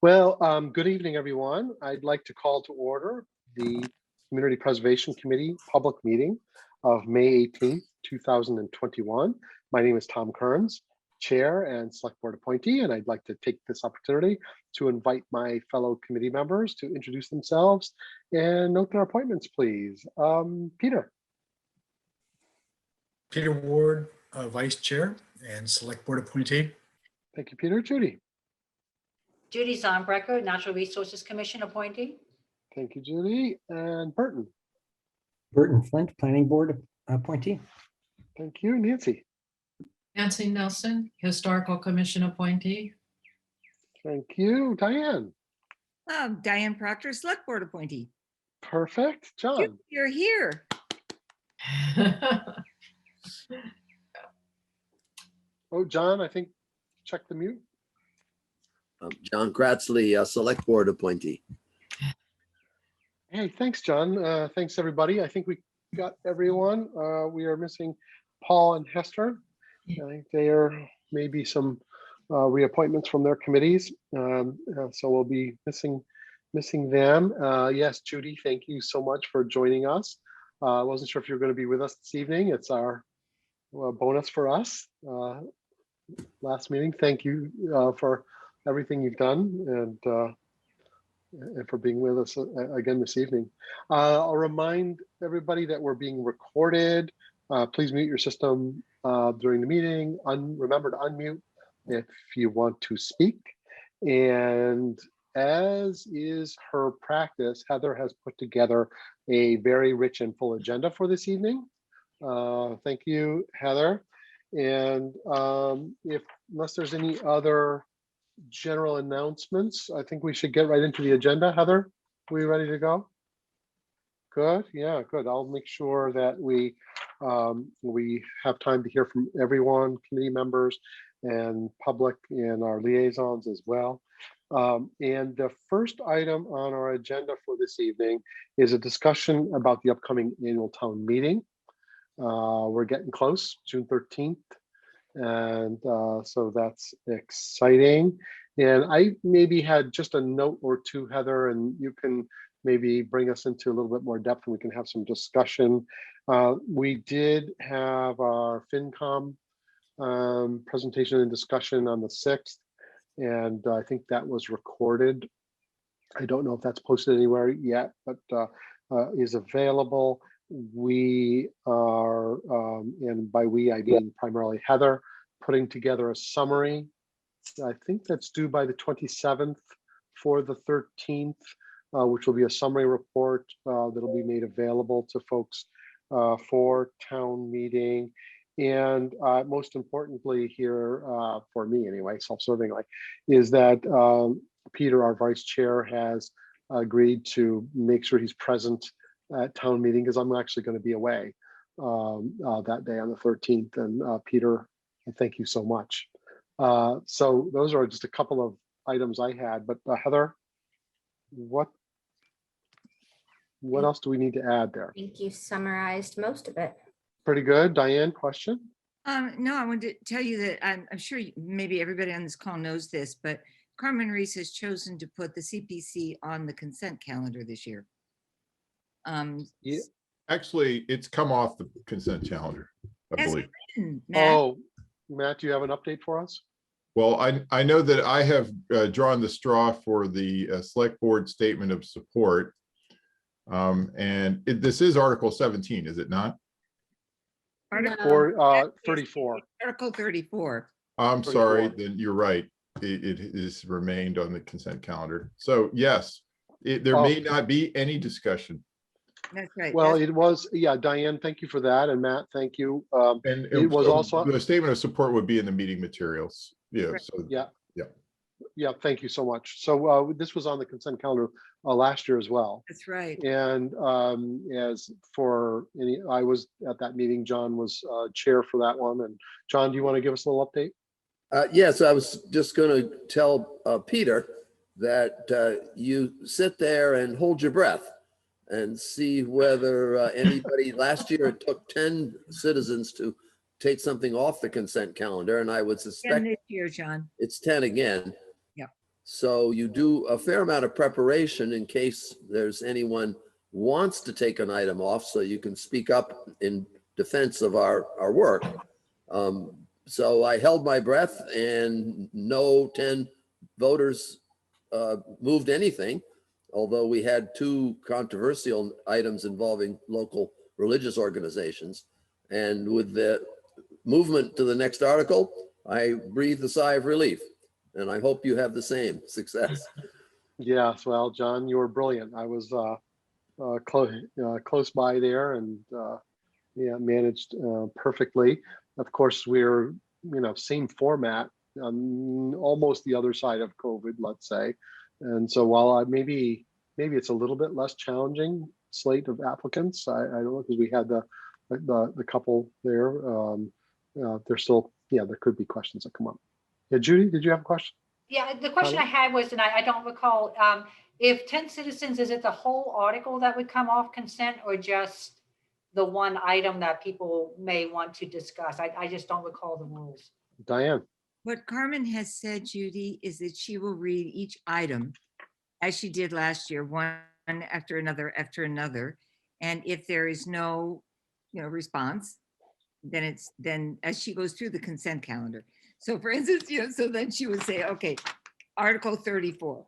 Good evening, everyone. I'd like to call to order the Community Preservation Committee public meeting of May 18th, 2021. My name is Tom Kearns, Chair and Select Board appointee, and I'd like to take this opportunity to invite my fellow committee members to introduce themselves and note their appointments, please. Peter. Peter Ward, Vice Chair and Select Board appointee. Thank you, Peter. Judy. Judy Zonbrecker, Natural Resources Commission appointee. Thank you, Judy. And Burton. Burton Flint, Planning Board appointee. Thank you, Nancy. Nancy Nelson, Historical Commission appointee. Thank you, Diane. Diane Proctor, Select Board appointee. Perfect. John. You're here. Oh, John, I think check the mute. John Kratzley, Select Board appointee. Hey, thanks, John. Thanks, everybody. I think we got everyone. We are missing Paul and Hester. I think there may be some reappointments from their committees. So we'll be missing them. Yes, Judy, thank you so much for joining us. I wasn't sure if you're going to be with us this evening. It's our bonus for us. Last meeting. Thank you for everything you've done and for being with us again this evening. I'll remind everybody that we're being recorded. Please mute your system during the meeting. Remember to unmute if you want to speak. And as is her practice, Heather has put together a very rich and full agenda for this evening. Thank you, Heather. And unless there's any other general announcements, I think we should get right into the agenda. Heather, are we ready to go? Good. Yeah, good. I'll make sure that we have time to hear from everyone, committee members and public and our liaisons as well. And the first item on our agenda for this evening is a discussion about the upcoming annual town meeting. We're getting close, June 13th. And so that's exciting. And I maybe had just a note or two, Heather, and you can maybe bring us into a little bit more depth and we can have some discussion. We did have our FinCom presentation and discussion on the 6th, and I think that was recorded. I don't know if that's posted anywhere yet, but is available. We are, and by we I mean primarily Heather, putting together a summary. I think that's due by the 27th for the 13th, which will be a summary report that'll be made available to folks for town meeting. And most importantly here, for me anyway, self-servingly, is that Peter, our vice chair, has agreed to make sure he's present at town meeting because I'm actually going to be away that day on the 13th. And Peter, thank you so much. So those are just a couple of items I had, but Heather, what else do we need to add there? I think you summarized most of it. Pretty good. Diane, question? No, I wanted to tell you that I'm sure maybe everybody on this call knows this, but Carmen Reese has chosen to put the CPC on the consent calendar this year. Yeah. Actually, it's come off the consent calendar, I believe. Oh, Matt, do you have an update for us? Well, I know that I have drawn the straw for the select board statement of support. And this is Article 17, is it not? Or 34. Article 34. I'm sorry, then you're right. It is remained on the consent calendar. So yes, there may not be any discussion. That's right. Well, it was, yeah, Diane, thank you for that. And Matt, thank you. And it was also the statement of support would be in the meeting materials. Yeah. Right. So yeah, thank you so much. So this was on the consent calendar last year as well. That's right. And as for any, I was at that meeting. John was chair for that one. And John, do you want to give us a little update? Yes, I was just going to tell Peter that you sit there and hold your breath and see whether anybody, last year it took 10 citizens to take something off the consent calendar, and I would suspect this year, John. it's 10 again. Yeah. So you do a fair amount of preparation in case there's anyone wants to take an item off, so you can speak up in defense of our work. So I held my breath and no 10 voters moved anything, although we had 2 controversial items involving local religious organizations. And with the movement to the next article, I breathed a sigh of relief, and I hope you have the same success. Yes, well, John, you were brilliant. I was close by there and yeah, managed perfectly. Of course, we're, same format, almost the other side of COVID, let's say. And so while maybe it's a little bit less challenging slate of applicants, I don't know, because we had the couple there. There's still, there could be questions that come up. Yeah, Judy, did you have a question? Yeah, the question I had was, and I don't recall, if 10 citizens, is it the whole article that would come off consent or just the one item that people may want to discuss? I just don't recall the rules. Diane. What Carmen has said, Judy, is that she will read each item as she did last year, one after another after another. And if there is no, response, then as she goes through the consent calendar. So for instance, so then she would say, okay, Article 34.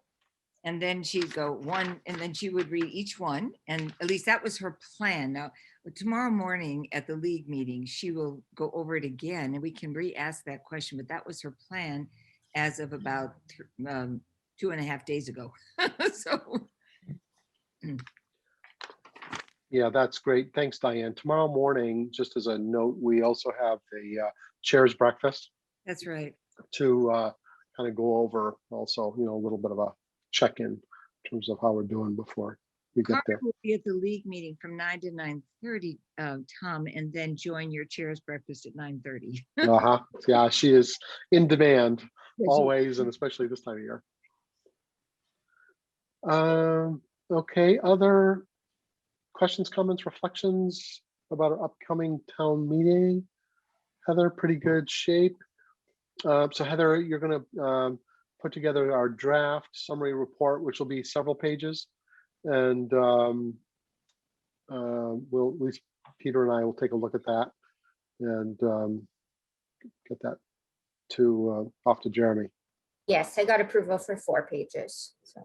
And then she'd go one, and then she would read each one. And at least that was her plan. Now, tomorrow morning at the league meeting, she will go over it again and we can re-ask that question, but that was her plan as of about 2.5 days ago. So. Yeah, that's great. Thanks, Diane. Tomorrow morning, just as a note, we also have the chair's breakfast That's right. to kind of go over also, a little bit of a check-in in terms of how we're doing before we get there. Carmen will be at the league meeting from 9 to 9:30, Tom, and then join your chair's breakfast at 9:30. Uh-huh. Yeah, she is in demand Yes, always, and especially this time of year. Okay, other questions, comments, reflections about our upcoming town meeting? Heather, pretty good shape. So Heather, you're going to put together our draft summary report, which will be several pages. And we'll, at least Peter and I will take a look at that and get that to off to Jeremy. Yes, I got approval for 4 pages. So.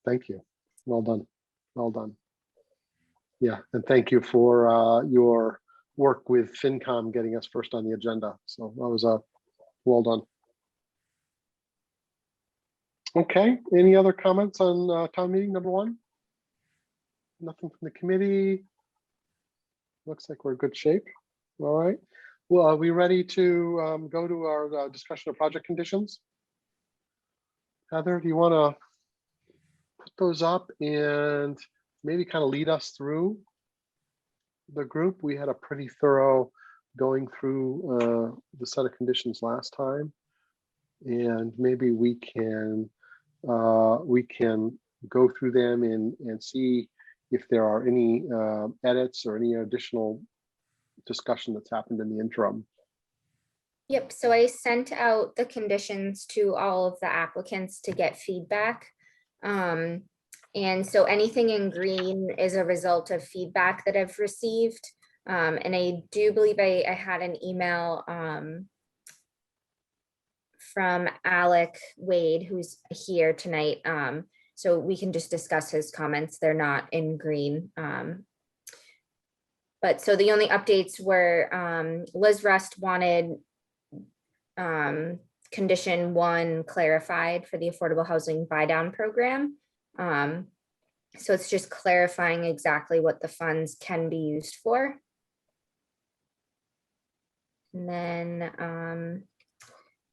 Thank you. Well done. Well done. Yeah, and thank you for your work with FinCom getting us first on the agenda. So that was well done. Okay, any other comments on town meeting number 1? Nothing from the committee. Looks like we're in good shape. All right. Well, are we ready to go to our discussion of project conditions? Heather, do you want to put those up and maybe kind of lead us through the group? We had a pretty thorough going through the set of conditions last time, and maybe we can go through them and see if there are any edits or any additional discussion that's happened in the interim. Yep, so I sent out the conditions to all of the applicants to get feedback. And so anything in green is a result of feedback that I've received. And I do believe I had an email from Alec Wade, who's here tonight. So we can just discuss his comments. They're not in green. But so the only updates were Liz Rust wanted condition 1 clarified for the affordable housing buy down program. So it's just clarifying exactly what the funds can be used for. And then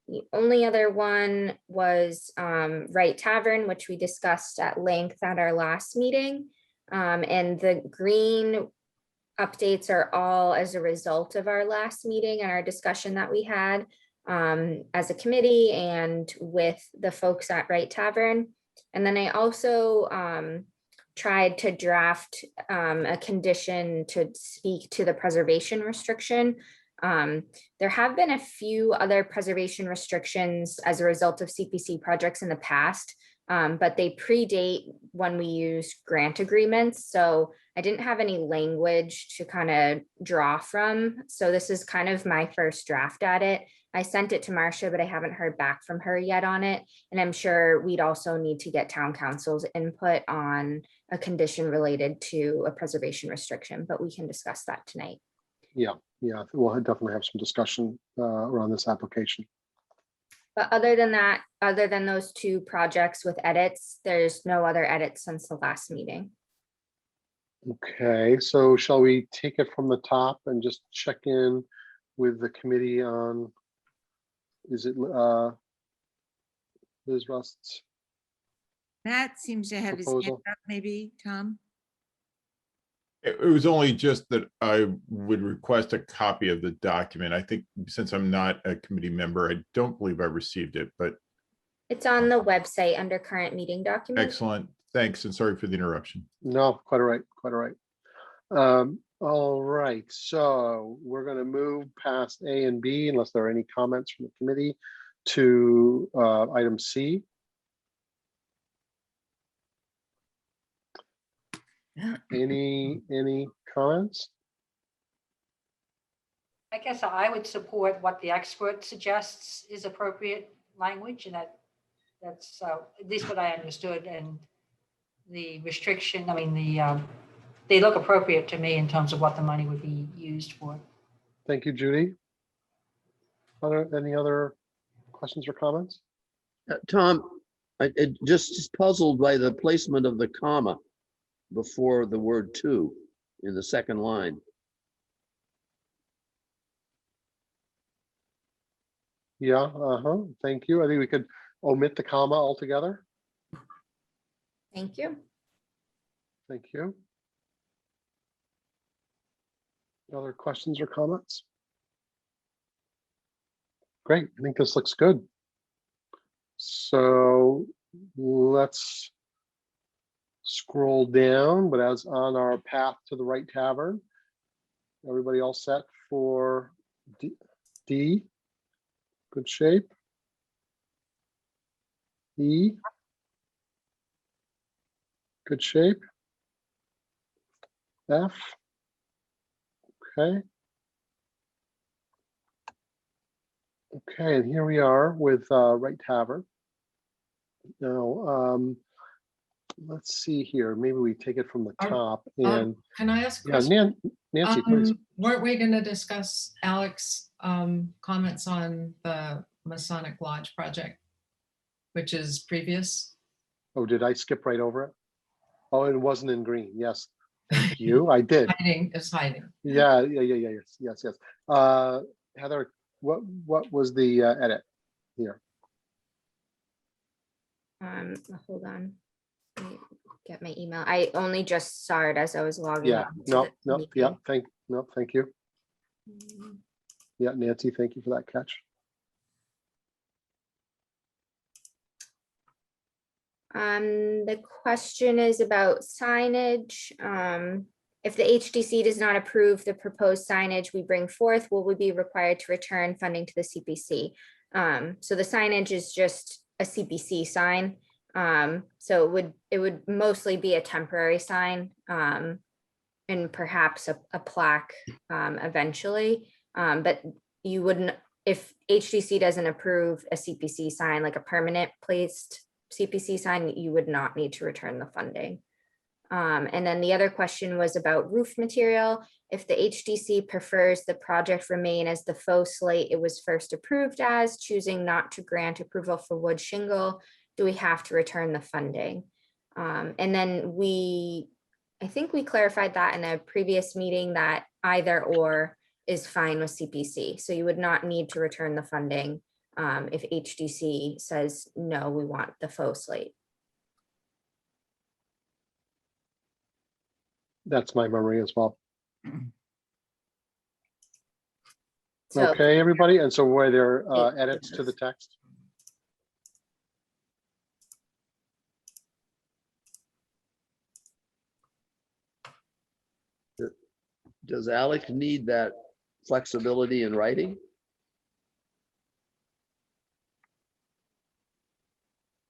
the only other one was Wright Tavern, which we discussed at length at our last meeting. And the green updates are all as a result of our last meeting and our discussion that we had as a committee and with the folks at Wright Tavern. And then I also tried to draft a condition to speak to the preservation restriction. There have been a few other preservation restrictions as a result of CPC projects in the past, but they predate when we use grant agreements. So I didn't have any language to kind of draw from. So this is kind of my first draft at it. I sent it to Marcia, but I haven't heard back from her yet on it. And I'm sure we'd also need to get town council's input on a condition related to a preservation restriction, but we can discuss that tonight. Yeah, we'll definitely have some discussion around this application. But other than that, other than those two projects with edits, there's no other edits since the last meeting. Okay, so shall we take it from the top and just check in with the committee on, is it Liz Rust's? Matt seems to have his hand Proposal. up, maybe, Tom? It was only just that I would request a copy of the document. I think since I'm not a committee member, I don't believe I received it, but It's on the website under current meeting documents. excellent. Thanks, and sorry for the interruption. No, quite all right, quite all right. All right, so we're gonna move past A and B unless there are any comments from the committee to item C. Any comments? I guess I would support what the expert suggests is appropriate language, and that's at least what I understood. And the restriction, I mean, they look appropriate to me in terms of what the money would be used for. Thank you, Judy. Any other questions or comments? Tom, I just puzzled by the placement of the comma before the word "to" in the second line. Yeah, thank you. I think we could omit the comma altogether. Thank you. Thank you. Other questions or comments? Great, I think this looks good. So let's scroll down, but as on our path to the right tavern, everybody all set for D? Good shape. E? Good shape. F? Okay. Okay, and here we are with Right Tavern. Now, let's see here. Maybe we take it from the top and Can I ask a yeah, question? Nancy, please. Weren't we gonna discuss Alex comments on the Masonic Lodge project, which is previous? Oh, did I skip right over it? Oh, it wasn't in green. Yes, thank you. I did. Hiding is hiding. Yeah. Yes. Heather, what was the edit here? Hold on. Let me get my email. I only just saw it as I was logging Yeah. on. to No. the Yeah. meeting. Thank you. Yeah, Nancy, thank you for that catch. The question is about signage. If the HDC does not approve the proposed signage we bring forth, will we be required to return funding to the CPC? So the signage is just a CPC sign. So it would mostly be a temporary sign, and perhaps a plaque eventually. But you wouldn't, if HDC doesn't approve a CPC sign, like a permanent placed CPC sign, you would not need to return the funding. And then the other question was about roof material. If the HDC prefers the project remain as the faux slate it was first approved as, choosing not to grant approval for wood shingle, do we have to return the funding? And then I think we clarified that in a previous meeting that either or is fine with CPC. So you would not need to return the funding if HDC says, no, we want the faux slate. That's my memory as well. So Okay, everybody. And so were there edits to the text? Does Alex need that flexibility in writing?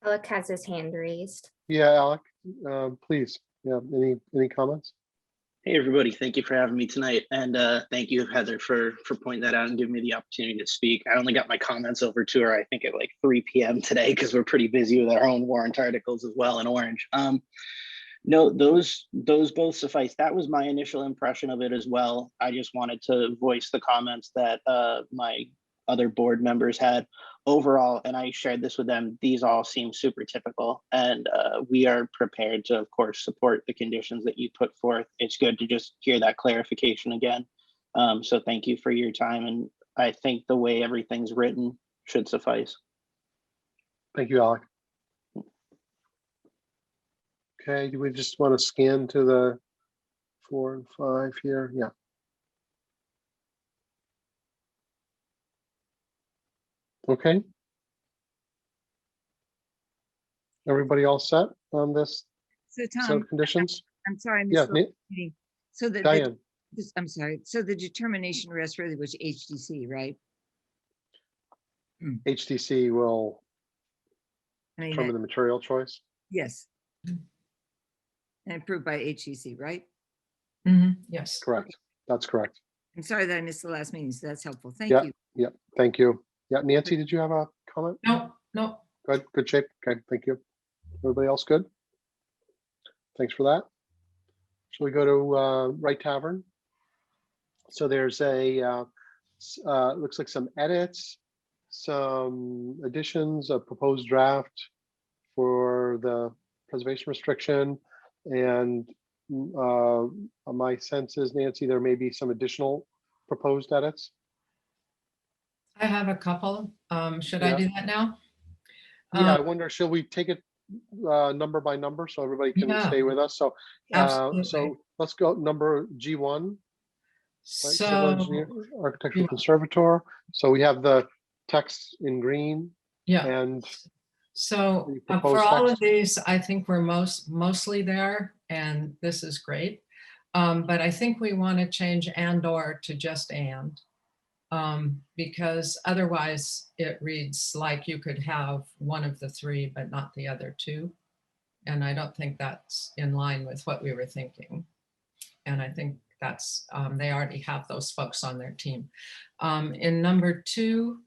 Alec has his hand raised. Yeah, Alec, please. Yeah, any comments? Hey, everybody. Thank you for having me tonight. And thank you, Heather, for pointing that out and giving me the opportunity to speak. I only got my comments over to her, I think, at like 3 p.m. today, because we're pretty busy with our own warrant articles as well in Orange. No, those both suffice. That was my initial impression of it as well. I just wanted to voice the comments that my other board members had. Overall, and I shared this with them, these all seem super typical, and we are prepared to, of course, support the conditions that you put forth. It's good to just hear that clarification again. So thank you for your time, and I think the way everything's written should suffice. Thank you, Alec. Okay, do we just want to scan to the 4 and 5 here? Yeah. Okay. Everybody all set on this So set Tom, of conditions? I'm sorry, I Yeah, missed the meeting. So Diane, I'm sorry. So the determination rest really was HDC, right? HTC will I mean, determine the material choice. yes. And approved by HDC, right? Yes. Correct. That's correct. I'm sorry that I missed the last meeting, so that's helpful. Thank Yeah. you. Yeah, thank you. Yeah, Nancy, did you have a comment? No. Good shape. Okay, thank you. Everybody else good? Thanks for that. Shall we go to Right Tavern? So there's looks like some edits, some additions, a proposed draft for the preservation restriction. And my sense is, Nancy, there may be some additional proposed edits. I have a couple. Should I do that now? Yeah, I wonder, shall we take it number by number so everybody can Yeah. stay with us? So, Absolutely. so let's go number G1, right? Civil So, engineer, architectural conservator. So we have the text in green yeah. and So the for proposed all text. of these, I think we're mostly there, and this is great. But I think we want to change and/or to just and. Because otherwise it reads like you could have one of the three, but not the other two. And I don't think that's in line with what we were thinking. And I think that's, they already have those folks on their team. In number 2,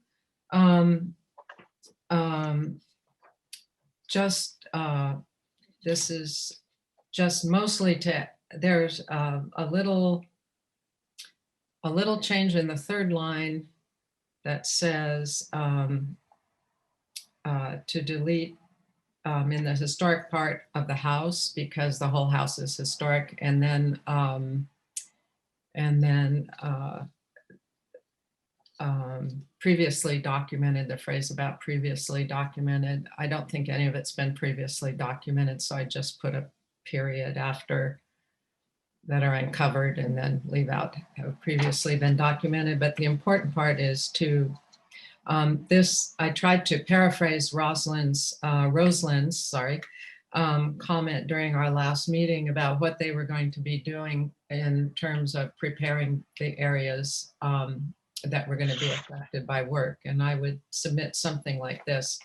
this is just mostly there's a little change in the 3rd line that says to delete in the historic part of the house, because the whole house is historic, and then previously documented, the phrase about previously documented. I don't think any of it's been previously documented, so I just put a period after that are uncovered and then leave out have previously been documented. But the important part is to this, I tried to paraphrase Rosalind's comment during our last meeting about what they were going to be doing in terms of preparing the areas that were going to be affected by work. And I would submit something like this.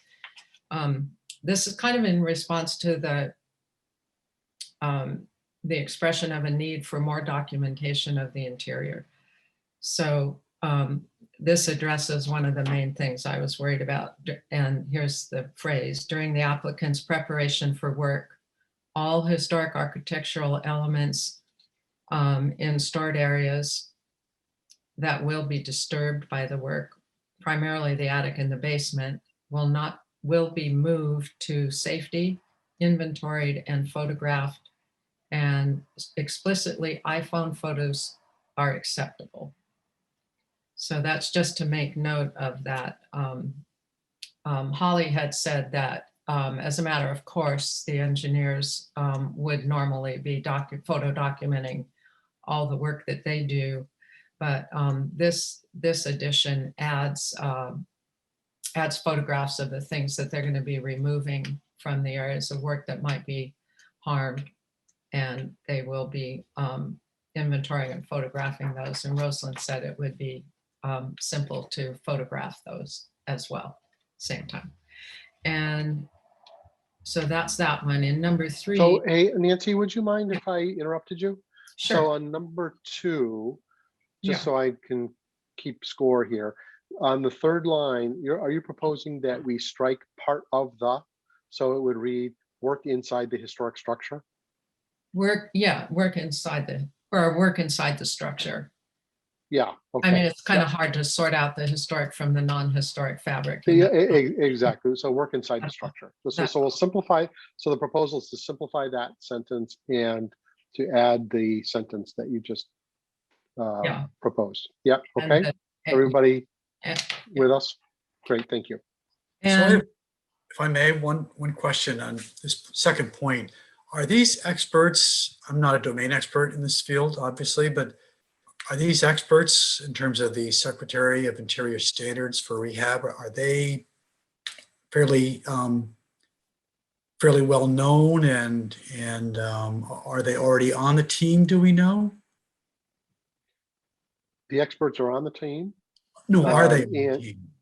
This is kind of in response to the expression of a need for more documentation of the interior. So this addresses one of the main things I was worried about. And here's the phrase: during the applicant's preparation for work, all historic architectural elements in stored areas that will be disturbed by the work, primarily the attic and the basement, will be moved to safety, inventoried, and photographed, and explicitly iPhone photos are acceptable. So that's just to make note of that. Holly had said that as a matter of course, the engineers would normally be photo documenting all the work that they do. But this addition adds photographs of the things that they're going to be removing from the areas of work that might be harmed. And they will be inventorying and photographing those. And Rosalind said it would be simple to photograph those as well, same time. And so that's that one. In number 3. So, hey, Nancy, would you mind if I interrupted you? So Sure. on number 2, just Yeah. so I can keep score here, on the 3rd line, are you proposing that we strike part of the, so it would read work inside the historic structure? Work inside the structure. Yeah, I mean, okay. it's kind of hard to sort out the historic from the non-historic fabric. Yeah, know? exactly. So work inside the structure. So we'll simplify. So the proposal is to simplify that sentence and to add the sentence that you just Yeah. proposed. Yeah, And okay. the- Everybody and- with us? Great, thank you. So And if I may, one question on this second point. Are these experts, I'm not a domain expert in this field, obviously, but are these experts in terms of the Secretary of Interior standards for rehab? Are they fairly well known and are they already on the team? Do we know? The experts are on the team. No, are they on the And team?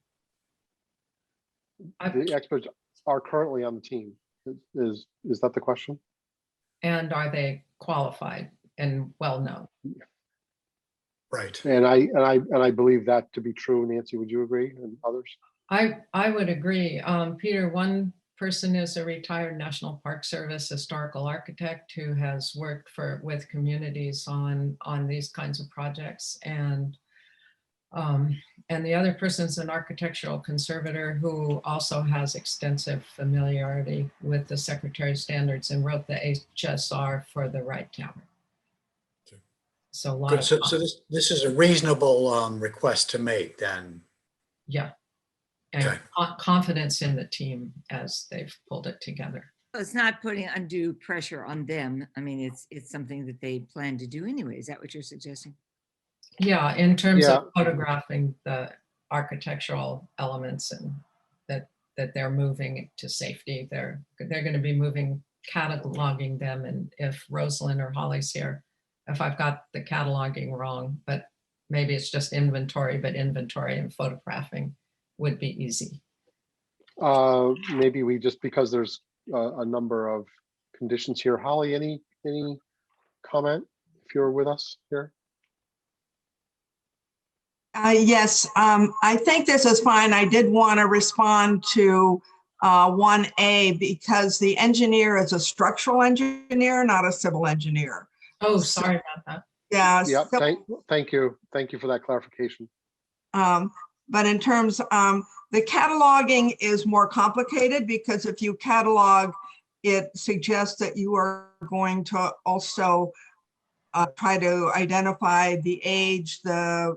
the experts are currently on the team. Is that the question? and are they qualified and well-known? Right. And I believe that to be true. Nancy, would you agree? And others? I would agree. Peter, one person is a retired National Park Service historical architect who has worked with communities on these kinds of projects. And the other person is an architectural conservator who also has extensive familiarity with the Secretary of Standards and wrote the HSR for the Wright Tower. So a lot Good. of So this is a reasonable request to make then. yeah, and Okay. confidence in the team as they've pulled it together. It's not putting undue pressure on them. I mean, it's something that they plan to do anyway. Is that what you're suggesting? Yeah, in terms Yeah. of photographing the architectural elements and that they're moving to safety, they're going to be cataloging them. And if Rosalind or Holly's here, if I've got the cataloging wrong, but maybe it's just inventory, but inventory and photographing would be easy. Maybe we just, because there's a number of conditions here. Holly, any comment if you're with us here? Yes, I think this is fine. I did want to respond to 1A because the engineer is a structural engineer, not a civil engineer. Oh, sorry about that. Yeah. Yep. so- Thank you for that clarification. But in terms, the cataloging is more complicated because if you catalog, it suggests that you are going to also try to identify the age, the,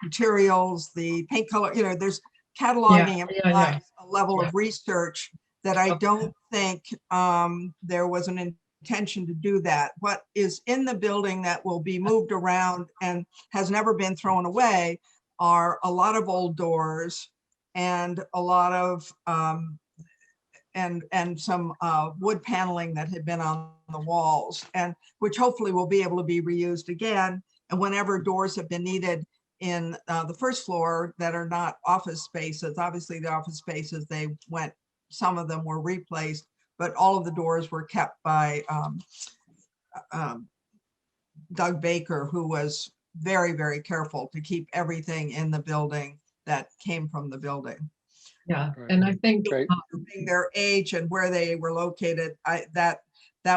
materials, the paint color, there's cataloging implies a level of research that I don't think there was an intention to do that. What is in the building that will be moved around and has never been thrown away are a lot of old doors and a lot of and some wood paneling that had been on the walls, and which hopefully will be able to be reused again. And whenever doors have been needed in the first floor that are not office spaces, obviously the office spaces, some of them were replaced, but all of the doors were kept by Doug Baker, who was very, very careful to keep everything in the building that came from the building. Yeah, and I think Their age and where they were located, that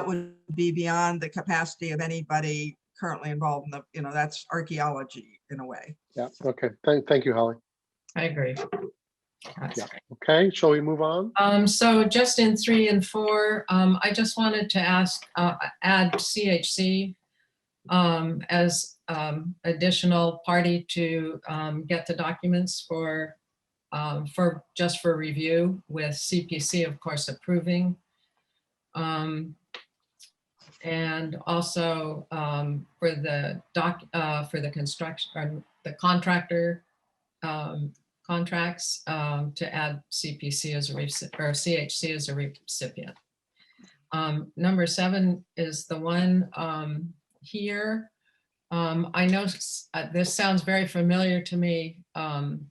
would be beyond the capacity of anybody currently involved in the, that's archaeology in a way. Yeah, okay. Thank you, Holly. I agree. Yeah. Okay, shall we move on? So just in 3 and 4, I just wanted to add CHC as additional party to get the documents for review, with CPC of course approving. And also for the construction, the contractor contracts to add CPC as or CHC as a recipient. Number 7 is the one here I know this sounds very familiar to me. I'm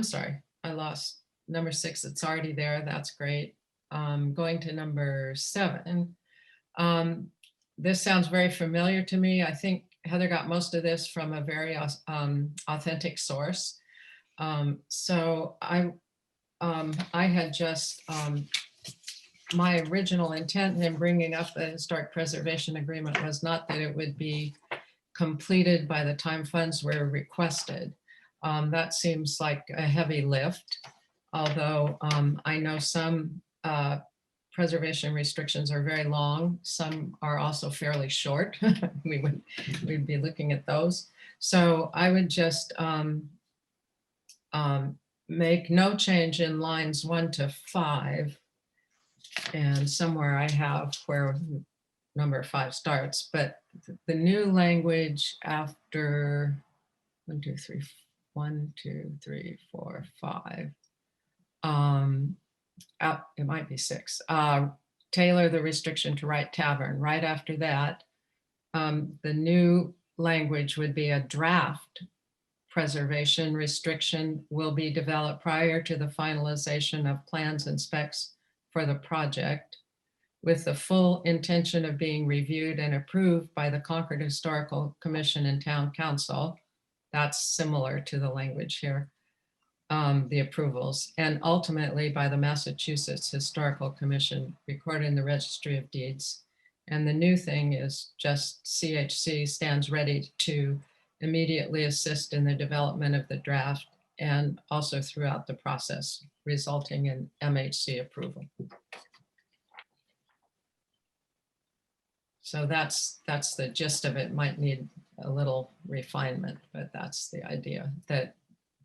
sorry, I lost number 6. It's already there. That's great. Going to number 7. This sounds very familiar to me. I think Heather got most of this from a very authentic source. So I had just, my original intent in bringing up the historic preservation agreement was not that it would be completed by the time funds were requested. That seems like a heavy lift, although I know some preservation restrictions are very long. Some are also fairly short. We'd be looking at those. So I would just make no change in lines 1 to 5. And somewhere I have where number 5 starts, but the new language after 1, 2, 3, 4, 5. It might be 6. Tailor the restriction to Wright Tavern. Right after that, the new language would be a draft preservation restriction will be developed prior to the finalization of plans and specs for the project, with the full intention of being reviewed and approved by the Concord Historical Commission and Town Council. That's similar to the language here, the approvals, and ultimately by the Massachusetts Historical Commission, recorded in the Registry of Deeds. And the new thing is just CHC stands ready to immediately assist in the development of the draft and also throughout the process, resulting in MHC approval. So that's the gist of it. Might need a little refinement, but that's the idea, that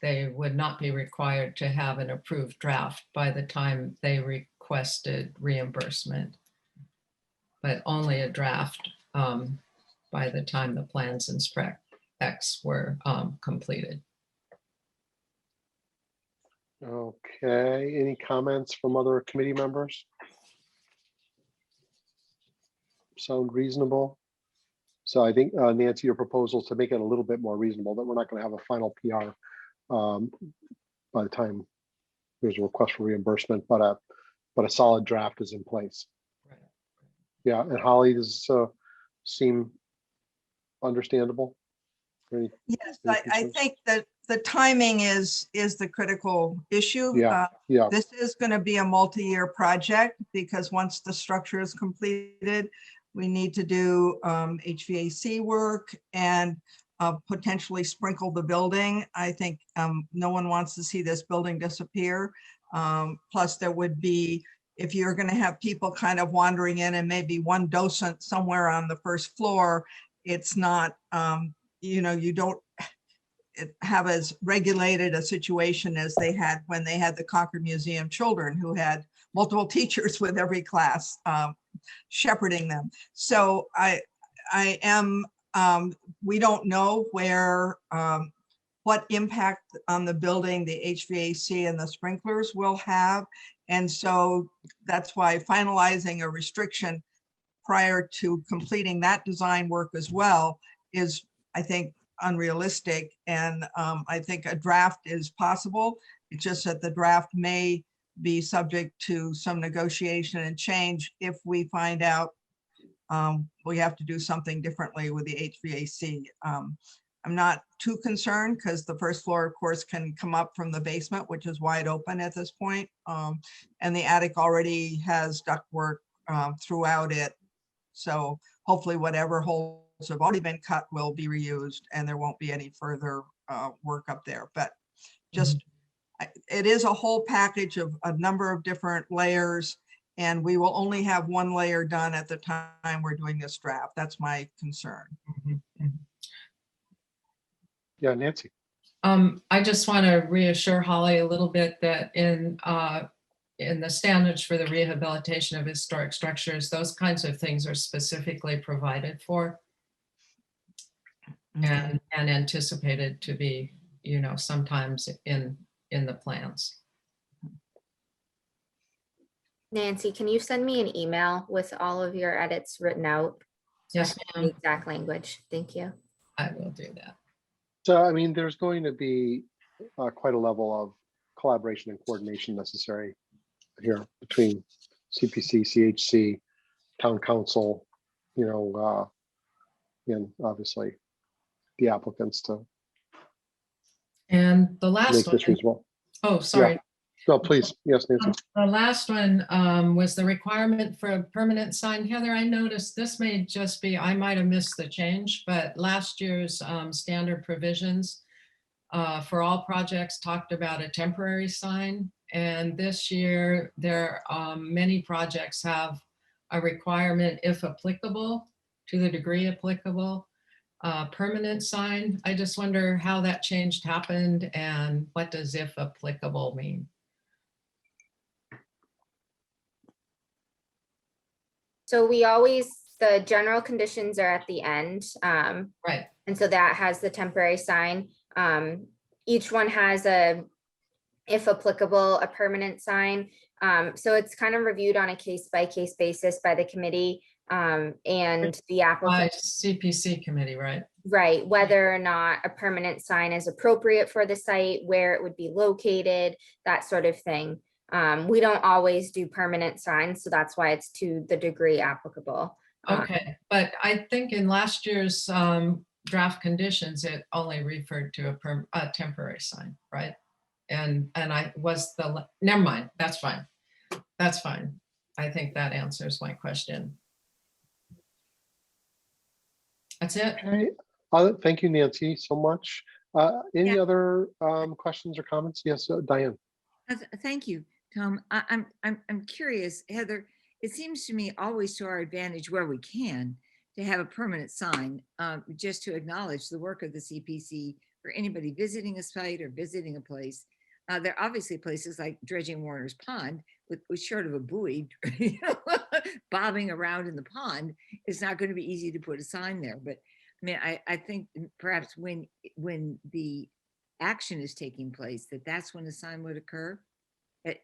they would not be required to have an approved draft by the time they requested reimbursement, but only a draft by the time the plans and specs were completed. Okay, any comments from other committee members? Sound reasonable? So I think, Nancy, your proposal is to make it a little bit more reasonable, that we're not going to have a final PR by the time there's a request for reimbursement, but a solid draft is in place. Right. Yeah, and Holly, does this seem understandable? Yes, I think that the timing is the critical issue. Yeah, yeah. This is going to be a multi-year project because once the structure is completed, we need to do HVAC work and potentially sprinkle the building. I think no one wants to see this building disappear. Plus there would be, if you're going to have people kind of wandering in and maybe one docent somewhere on the first floor, it's not, you don't have as regulated a situation as they had when they had the Concord Museum children, who had multiple teachers with every class shepherding them. So we don't know what impact on the building the HVAC and the sprinklers will have. And so that's why finalizing a restriction prior to completing that design work as well is, I think, unrealistic. And I think a draft is possible. It's just that the draft may be subject to some negotiation and change if we find out we have to do something differently with the HVAC. I'm not too concerned because the first floor, of course, can come up from the basement, which is wide open at this point. And the attic already has ductwork throughout it. So hopefully whatever holes have already been cut will be reused and there won't be any further work up there. But just, it is a whole package of a number of different layers, and we will only have one layer done at the time we're doing this draft. That's my concern. Yeah, Nancy. I just want to reassure Holly a little bit that in the standards for the rehabilitation of historic structures, those kinds of things are specifically provided for and anticipated to be, sometimes in the plans. Nancy, can you send me an email with all of your edits written out Yes, The ma'am. exact language. Thank you. I will do that. So, I mean, there's going to be quite a level of collaboration and coordination necessary here between CPC, CHC, town council, you know, and obviously the applicants to And the make last this one, reasonable. oh, sorry. No, please. Yes, Nancy. The last one was the requirement for a permanent sign. Heather, I noticed this may just be, I might have missed the change, but last year's standard provisions for all projects talked about a temporary sign. And this year, there many projects have a requirement, if applicable, to the degree applicable, permanent sign. I just wonder how that change happened and what does if applicable mean? So we always, the general conditions are at the end. Right. And so that has the temporary sign. Each one has a, if applicable, a permanent sign. So it's kind of reviewed on a case by case basis by the committee and the By applicant. CPC committee, right? Right, whether or not a permanent sign is appropriate for the site, where it would be located, that sort of thing. We don't always do permanent signs, so that's why it's to the degree applicable. Okay, but I think in last year's draft conditions, it only referred to a temporary sign, right? And I was never mind, that's fine. That's fine. I think that answers my question. That's it. Okay. Thank you, Nancy, so much. Any other questions or comments? Yes, Diane. Thank you, Tom. I'm curious, Heather. It seems to me always to our advantage where we can to have a permanent sign, just to acknowledge the work of the CPC for anybody visiting a site or visiting a place. There are obviously places like dredging Warner's Pond with short of a buoy, you know, bobbing around in the pond. It's not going to be easy to put a sign there. But I mean, I think perhaps when the action is taking place, that's when a sign would occur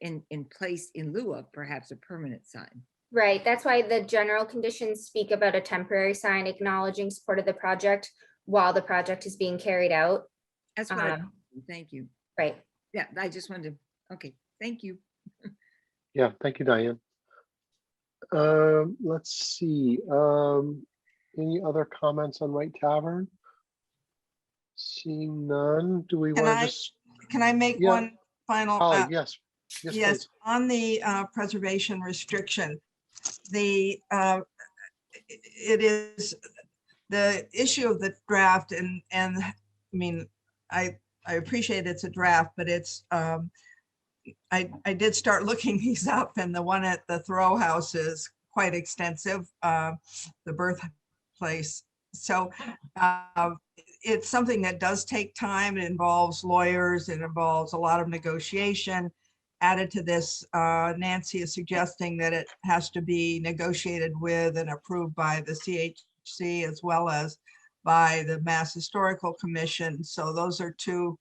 in place in lieu of perhaps a permanent sign. Right, that's why the general conditions speak about a temporary sign acknowledging support of the project while the project is being carried out. That's what thank you. Right. Yeah, I just wanted to, okay, thank you. Yeah, thank you, Diane. Let's see. Any other comments on Wright Tavern? Seeing none, do we Can want to I- just? Can I make Yeah. one final? Holly, yes. Yes, Yes, please. on the preservation restriction, it is the issue of the draft and I mean, I appreciate it's a draft, but it's I did start looking these up, and the one at the Thoreau House is quite extensive, the birthplace. So it's something that does take time. It involves lawyers. It involves a lot of negotiation. Added to this, Nancy is suggesting that it has to be negotiated with and approved by the CHC as well as by the Mass Historical Commission. So those are two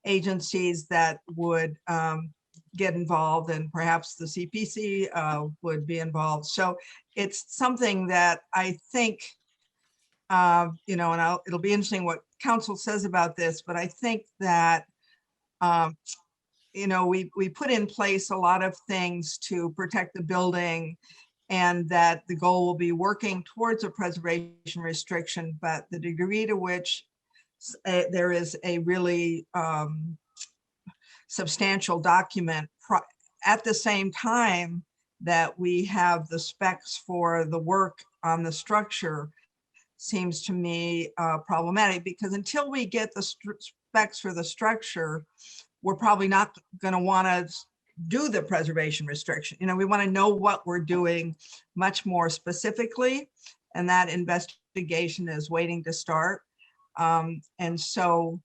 agencies that would get involved, and perhaps the CPC would be involved. So it's something that I think, you know, and it'll be interesting what council says about this, but I think that, you know, we put in place a lot of things to protect the building, and that the goal will be working towards a preservation restriction, but the degree to which there is a really substantial document at the same time that we have the specs for the work on the structure seems to me problematic, because until we get the specs for the structure, we're probably not going to want to do the preservation restriction. You know, we want to know what we're doing much more specifically, and that investigation is waiting to start. And so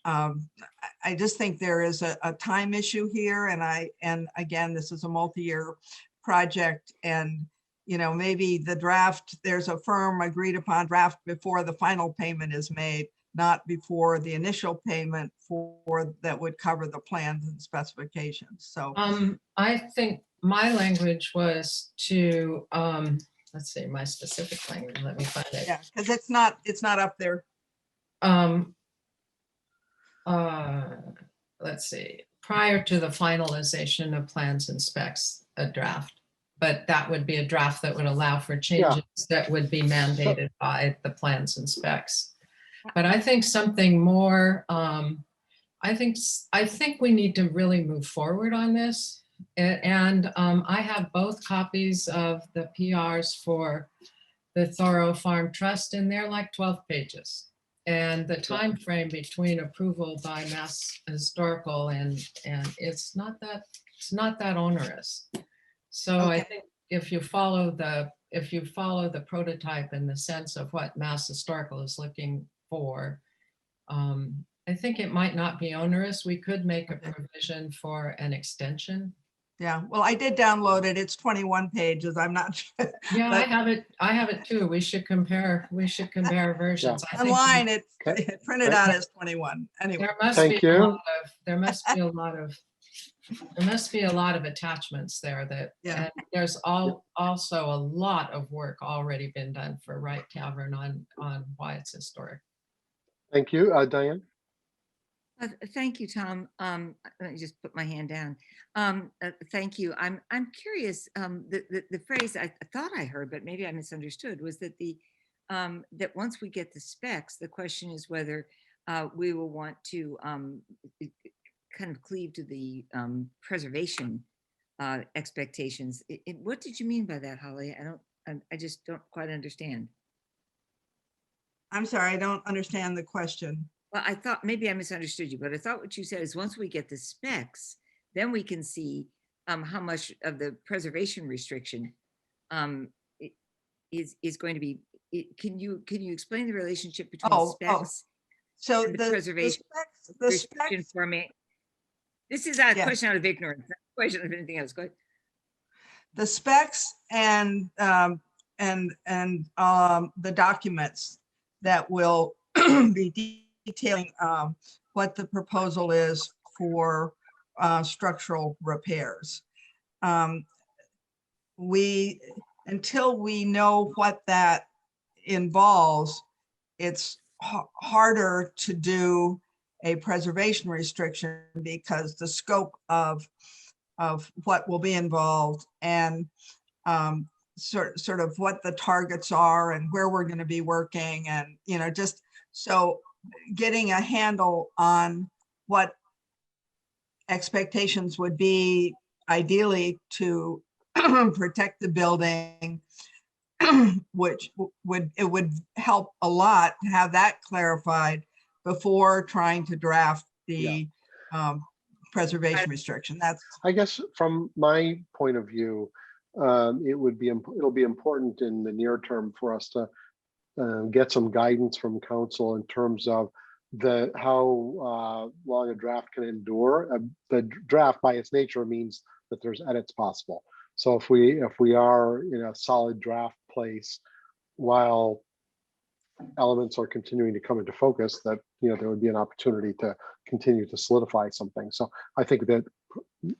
I just think there is a time issue here, and again, this is a multi-year project, and you know, maybe the draft, there's a firm agreed upon draft before the final payment is made, not before the initial payment for that would cover the plans and specifications. So I think my language was to let's see, my specific language, let me find it. Yeah, because it's not up there. Um, let's see, prior to the finalization of plans and specs, a draft. But that would be a draft that would allow for changes that would be mandated by the plans and specs. But I think something more, I think we need to really move forward on this. And I have both copies of the PRs for the Thorough Farm Trust, and they're like 12 pages. And the time frame between approval by Mass Historical and it's not that onerous. So I think if you follow the prototype in the sense of what Mass Historical is looking for, I think it might not be onerous. We could make a provision for an extension. Yeah, well, I did download it. It's 21 pages. I'm not sure. Yeah, but I have it too. We should compare versions. I think online, it Okay. printed out as 21. Anyway, there must Thank be a you. lot of, there must be a lot of attachments there that, Yeah. and there's also a lot of work already been done for Wright Tavern on why it's historic. Thank you, Diane. Thank you, Tom. Let me just put my hand down. Thank you. I'm curious. The phrase I thought I heard, but maybe I misunderstood, was that that once we get the specs, the question is whether we will want to kind of cleave to the preservation expectations. What did you mean by that, Holly? I just don't quite understand. I'm sorry, I don't understand the question. Well, I thought maybe I misunderstood you, but I thought what you said is once we get the specs, then we can see how much of the preservation restriction is going to be. Can you explain the relationship between specs So and the preservation the restriction specs, for me? This is a Yes. question out of ignorance, not a question of anything else. Go ahead. the specs and the documents that will be detailing what the proposal is for structural repairs. Until we know what that involves, it's harder to do a preservation restriction because the scope of what will be involved and sort of what the targets are and where we're going to be working, and just so getting a handle on what expectations would be ideally to protect the building, which would help a lot to have that clarified before trying to draft the preservation restriction. That's, I guess from my point of view, it'll be important in the near term for us to get some guidance from council in terms of how long a draft can endure. The draft by its nature means that there's edits possible. So if we are in a solid draft place while elements are continuing to come into focus, that there would be an opportunity to continue to solidify something. So I think that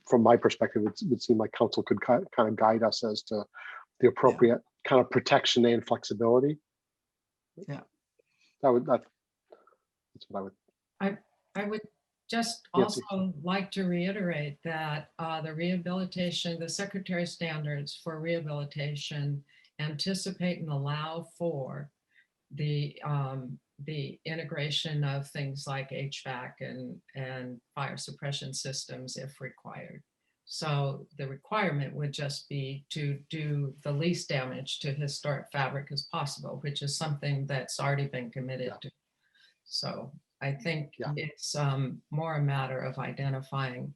from my perspective, it would seem like council could kind of guide us as to the appropriate kind of protection and flexibility. Yeah. That's what I would. I would just Yes, also like to reiterate that the Secretary standards for rehabilitation anticipate and allow for the integration of things like HVAC and fire suppression systems if required. So the requirement would just be to do the least damage to historic fabric as possible, which is something that's already been committed to. So I think it's more a matter of identifying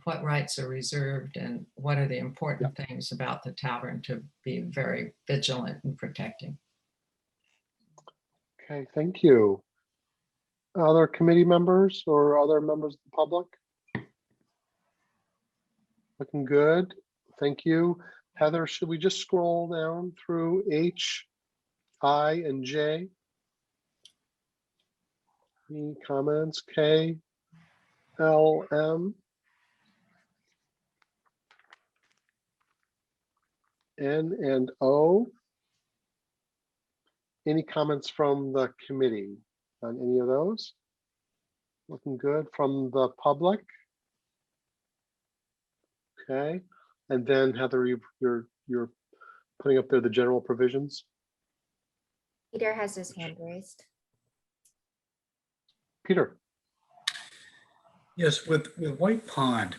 what rights are reserved and what are the important things about the tavern to be very vigilant in protecting. Okay, thank you. Other committee members or other members of the public? Looking good. Thank you. Heather, should we just scroll down through H, I, and J? Any comments? K, L, M, N and O. Any comments from the committee on any of those? Looking good from the public. Okay, and then Heather, you're putting up there the general provisions. Peter has his hand raised. Peter, Yes, with White Pond,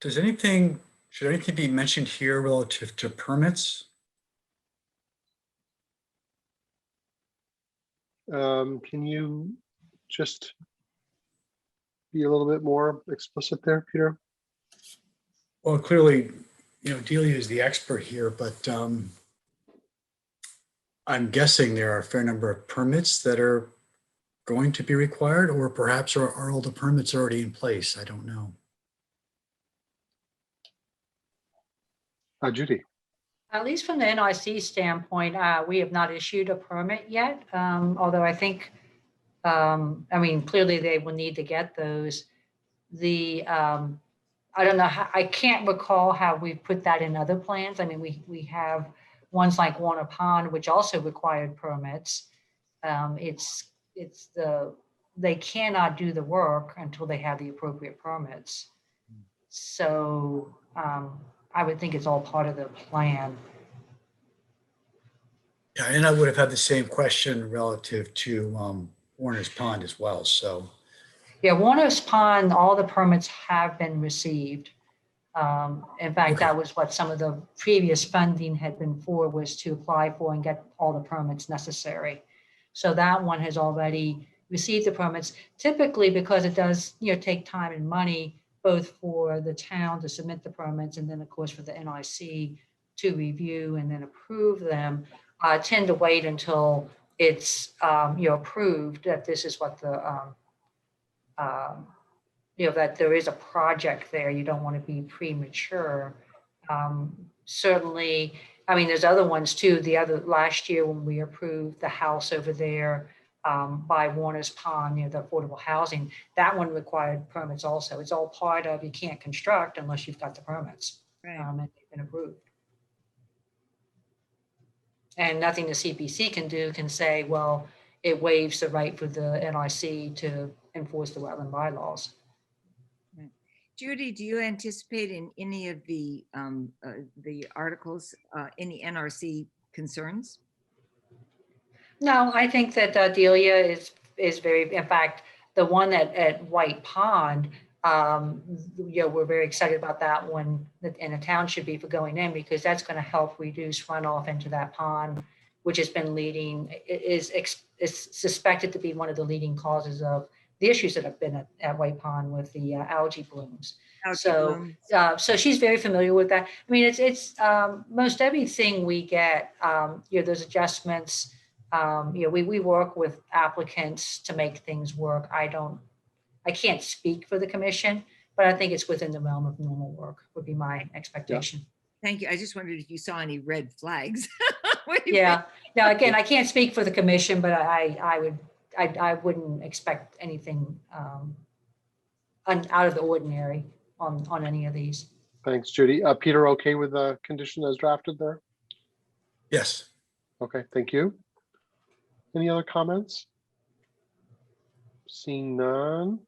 should anything be mentioned here relative to permits? can you just be a little bit more explicit there, Peter? Well, clearly, Delia is the expert here, but I'm guessing there are a fair number of permits that are going to be required, or perhaps are all the permits already in place? I don't know. Judy. At least from the NIC standpoint, we have not issued a permit yet, although I think, I mean, clearly they will need to get those. I don't know, I can't recall how we put that in other plans. I mean, we have ones like Warner Pond, which also required permits. They cannot do the work until they have the appropriate permits. So I would think it's all part of the plan. Yeah, and I would have had the same question relative to Warner's Pond as well, so. Yeah, Warner's Pond, all the permits have been received. In fact, Okay. that was what some of the previous funding had been for, was to apply for and get all the permits necessary. So that one has already received the permits, typically because it does, take time and money, both for the town to submit the permits and then of course for the NIC to review and then approve them. Tend to wait until it's, approved that this is what the, that there is a project there. You don't want to be premature. Certainly, I mean, there's other ones too. Last year when we approved the house over there by Warner's Pond, the affordable housing, that one required permits also. It's all part of, you can't construct unless you've got the permits. Right. And they've been approved. And nothing the CPC can do can say, well, it waives the right for the NIC to enforce the wetland bylaws. Judy, do you anticipate in any of the articles, any NRC concerns? No, I think that Delia is very, in fact, the one at White Pond, we're very excited about that one, and the town should be for going in, because that's going to help reduce runoff into that pond, which has been is suspected to be one of the leading causes of the issues that have been at White Pond with the algae blooms. So she's very familiar with that. I mean, it's most everything we get, those adjustments. We work with applicants to make things work. I can't speak for the commission, but I think it's within the realm of normal work would be my expectation. Thank you. I just wondered if you saw any red flags. Yeah. Now, again, I can't speak for the commission, but I wouldn't expect anything out of the ordinary on any of these. Thanks, Judy. Peter, okay with the condition as drafted there? Yes. Okay, thank you. Any other comments? Seeing none.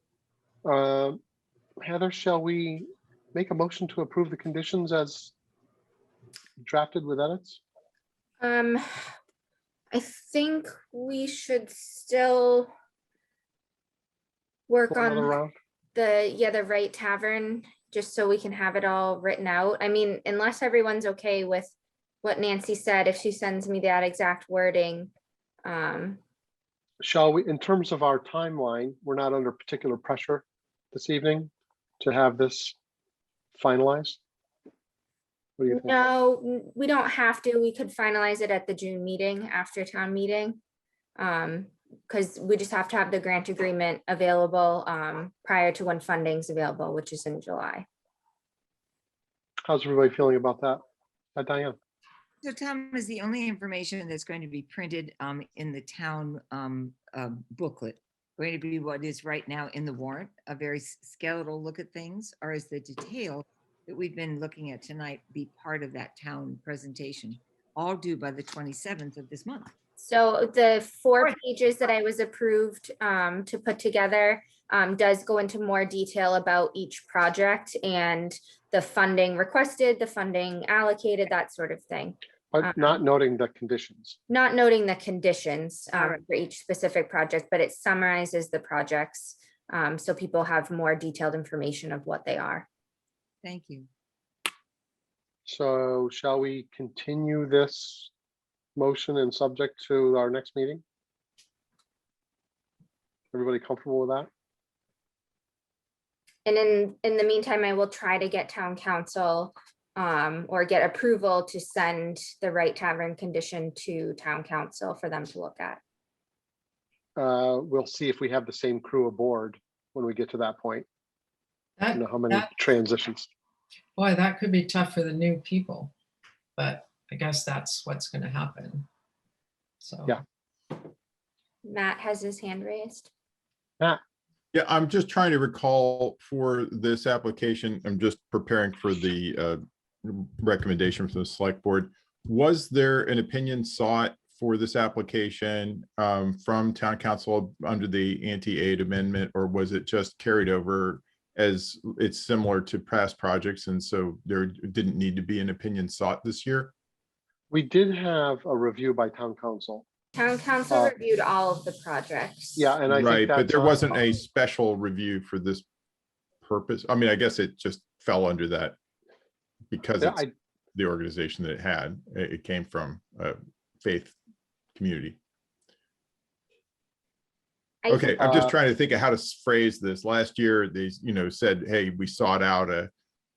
Heather, shall we make a motion to approve the conditions as drafted with edits? I think we should still work For another on round? the right tavern, just so we can have it all written out. I mean, unless everyone's okay with what Nancy said, if she sends me that exact wording. Shall we, in terms of our timeline, we're not under particular pressure this evening to have this finalized? What do you think? No, we don't have to. We could finalize it at the June meeting after town meeting. Because we just have to have the grant agreement available prior to when funding's available, which is in July. How's everybody feeling about that? Diane? So Tom, is the only information that's going to be printed in the town booklet going to be what is right now in the warrant, a very skeletal look at things, or is the detail that we've been looking at tonight be part of that town presentation, all due by the 27th of this month. So the 4 Right. pages that I was approved to put together does go into more detail about each project and the funding requested, the funding allocated, that sort of thing. But not noting the conditions. Not noting the conditions Alright. for each specific project, but it summarizes the projects. So people have more detailed information of what they are. Thank you. So shall we continue this motion and subject to our next meeting? Everybody comfortable with that? And in the meantime, I will try to get town council or get approval to send the Right Tavern condition to town council for them to look at. We'll see if we have the same crew aboard when we get to that point. You That, know, how many that, transitions. boy, that could be tough for the new people, but I guess that's what's gonna happen. So. Yeah. Matt has his hand raised. Yeah, I'm just trying to recall for this application, I'm just preparing for the recommendation from the select board. Was there an opinion sought for this application from town council under the anti-aid amendment, or was it just carried over as it's similar to past projects, and so there didn't need to be an opinion sought this year? We did have a review by town council. Town council reviewed all of the projects. Yeah, and I think Right, but that's there on- wasn't a special review for this purpose. I mean, I guess it just fell under that because Yeah, it's the organization that it had. It came from a faith community. I Okay, think- I'm just trying to think of how to phrase this. Last year, they, said, hey, we sought out a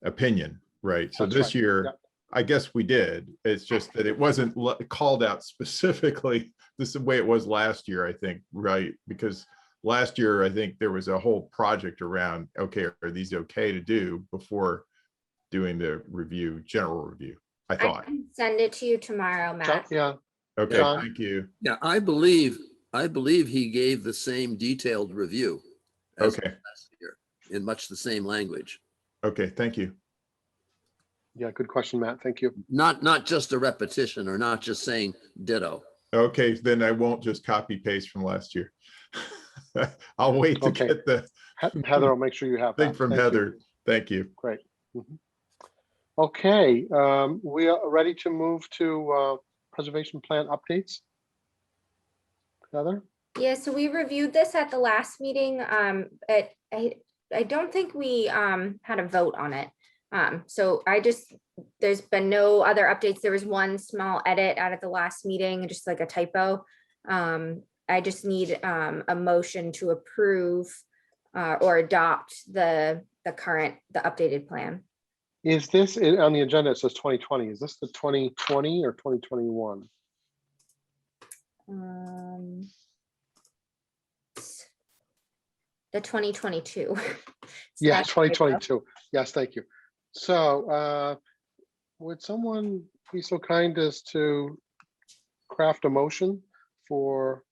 opinion, right? So That's this right, year, yeah. I guess we did. It's just that it wasn't called out specifically. This is the way it was last year, I think, right? Because last year, I think there was a whole project around, okay, are these okay to do before doing the review, general review, I I thought. can send it to you tomorrow, John- Matt. Yeah, Okay, John? thank you. Yeah, I believe he gave the same detailed review as Okay, last year in much the same language. okay, thank you. yeah, good question, Matt. Thank you. Not just a repetition or not just saying ditto. Okay, then I won't just copy paste from last year. I'll wait to Okay. get the Heather, I'll make sure you have thing that. from Thank you. Heather. Thank you. Great. Mhm. Okay, we are ready to move to preservation plan updates. Heather? Yeah, so we reviewed this at the last meeting. I don't think we had a vote on it. So there's been no other updates. There was one small edit out at the last meeting, just like a typo. I just need a motion to approve or adopt the updated plan. Is this on the agenda? It says 2020. Is this the 2020 or 2021? The 2022. So Yeah, that's a typo. 2022. Yes, thank you. So would someone be so kind as to craft a motion for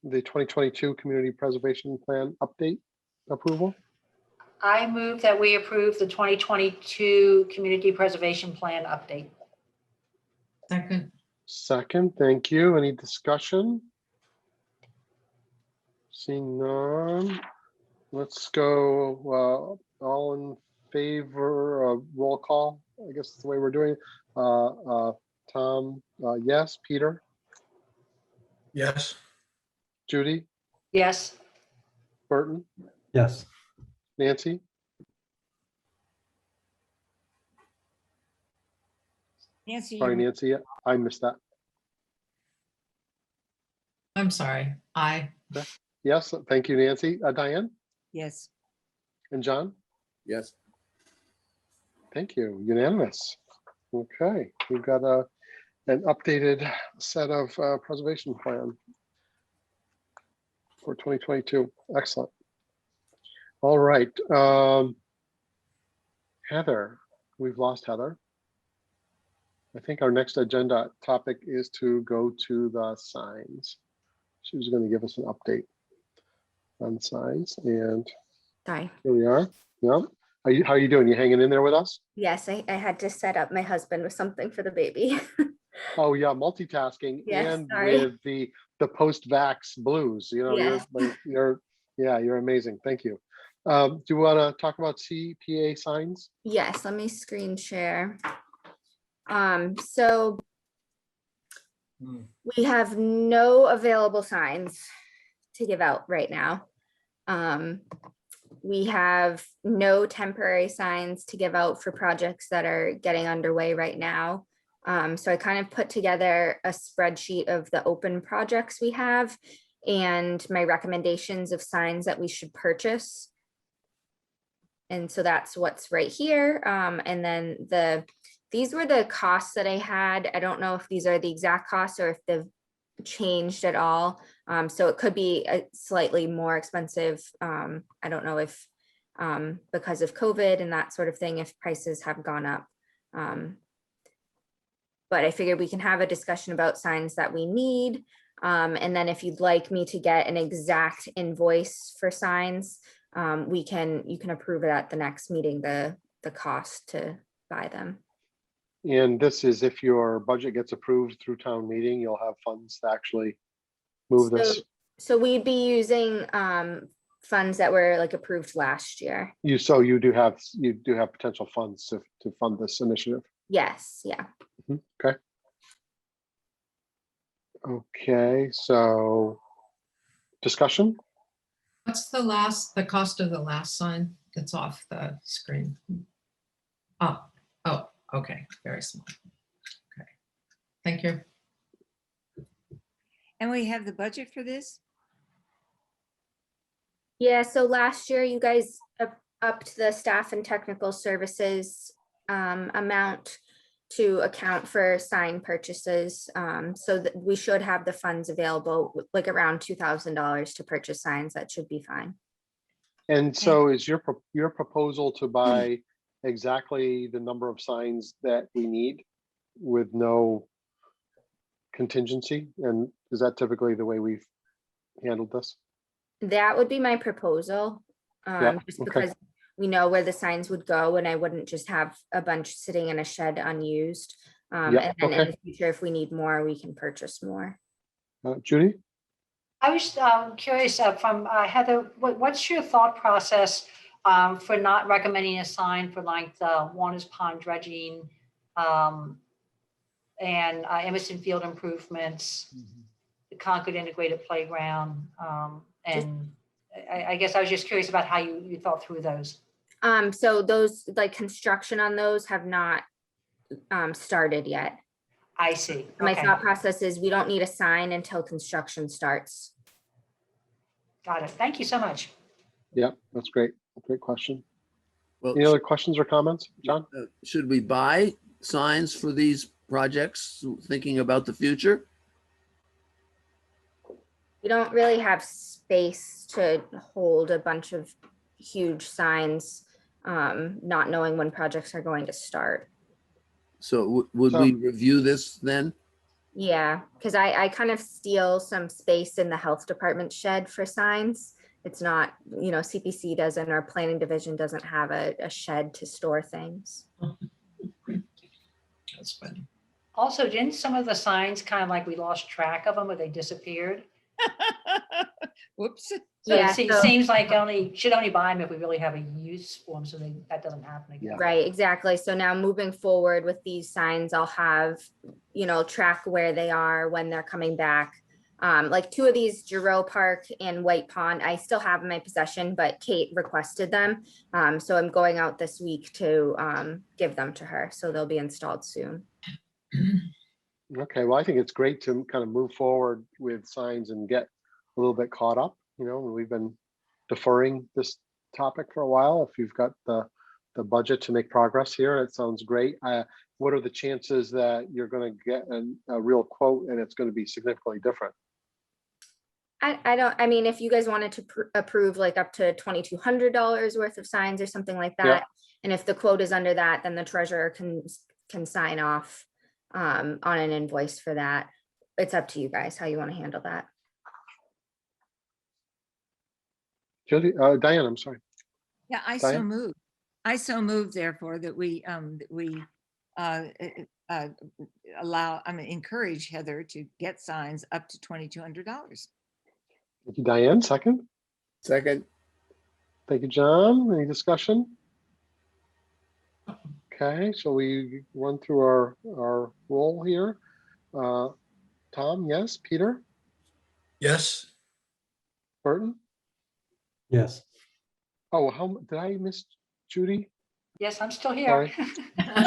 the 2022 Community Preservation Plan update approval? I move that we approve the 2022 Community Preservation Plan update. Second, Second, thank you. Any discussion? Seeing none, let's go, all in favor of roll call, I guess that's the way we're doing it. Tom, yes. Peter, Yes. Judy, Yes, Burton, Yes. Nancy, Nancy, sorry, Nancy, I missed that. I'm sorry, I, Yes, thank you, Nancy. Diane yes. and John, Yes. thank you, unanimous. Okay, we've got an updated set of preservation plan for 2022. Excellent. All right. Heather, we've lost Heather. I think our next agenda topic is to go to the signs. She was going to give us an update on signs, and Sorry. here we are. Yep. How are you doing? You hanging in there with us? Yes, I had to set up my husband with something for the baby. Oh, yeah, multitasking Yes, and sorry. with the post-vax blues, you know, Yes. you're amazing. Thank you. Do you want to talk about CPA signs? Yes, let me screen share. So we have no available signs to give out right now. We have no temporary signs to give out for projects that are getting underway right now. So I kind of put together a spreadsheet of the open projects we have and my recommendations of signs that we should purchase. And so that's what's right here. And then these were the costs that I had. I don't know if these are the exact costs or if they've changed at all. So it could be a slightly more expensive. I don't know if because of COVID and that sort of thing, if prices have gone up. But I figured we can have a discussion about signs that we need. And then if you'd like me to get an exact invoice for signs, you can approve it at the next meeting, the cost to buy them. And this is if your budget gets approved through town meeting, you'll have funds to actually move this. So we'd be using funds that were like approved last year. You do have potential funds to fund this initiative. Yes, yeah. Okay. Okay, so discussion? What's the cost of the last sign that's off the screen? Oh, okay, very small. Okay, thank you. And we have the budget for this? Yeah, so last year you guys upped the staff and technical services amount to account for sign purchases. So that we should have the funds available, like around $2,000 to purchase signs. That should be fine. And so is your proposal to buy exactly the number of signs that we need with no contingency? And is that typically the way we've handled this? That would be my proposal. Yeah, Just okay. because we know where the signs would go and I wouldn't just have a bunch sitting in a shed unused. Yeah, And then in okay. the future, if we need more, we can purchase more. Judy? I was curious from Heather, what's your thought process for not recommending a sign for like the Warner's Pond dredging and Emerson Field improvements, the Concord Integrated Playground, and I guess I was just curious about how you thought through those. So those, like construction on those have not started yet. I see. My Okay. thought process is we don't need a sign until construction starts. Got it. Thank you so much. Yeah, that's great. Great question. Well, Any other questions or comments, John? should we buy signs for these projects, thinking about the future? We don't really have space to hold a bunch of huge signs, not knowing when projects are going to start. So would we review this then? Yeah, because I kind of steal some space in the health department shed for signs. It's not, CPC doesn't, or planning division doesn't have a shed to store things. That's funny. Also, didn't some of the signs kind of like we lost track of them or they disappeared? Whoops. So Yeah, it seems like should only buy them if we really have a use for them, so that doesn't happen again. Right, exactly. So now moving forward with these signs, I'll have, track where they are, when they're coming back. Like two of these, Giroux Park and White Pond, I still have in my possession, but Kate requested them. So I'm going out this week to give them to her. So they'll be installed soon. Okay, well, I think it's great to kind of move forward with signs and get a little bit caught up. We've been deferring this topic for a while. If you've got the budget to make progress here, it sounds great. What are the chances that you're going to get a real quote and it's going to be significantly different? I mean, if you guys wanted to approve like up to $2,200 worth of signs or something like that, Yeah. And if the quote is under that, then the treasurer can sign off on an invoice for that. It's up to you guys how you want to handle that. Judy, Diane, I'm sorry. Yeah, I Diane? so moved. I so move therefore that we uh, uh, encourage Heather to get signs up to $2,200. Thank you, Diane. Second. Second, Thank you, John. Any discussion? Okay, so we run through our roll here. Tom, yes. Peter, Yes, Burton. Yes. Oh, how did I miss Judy? Yes, I'm still here. Sorry.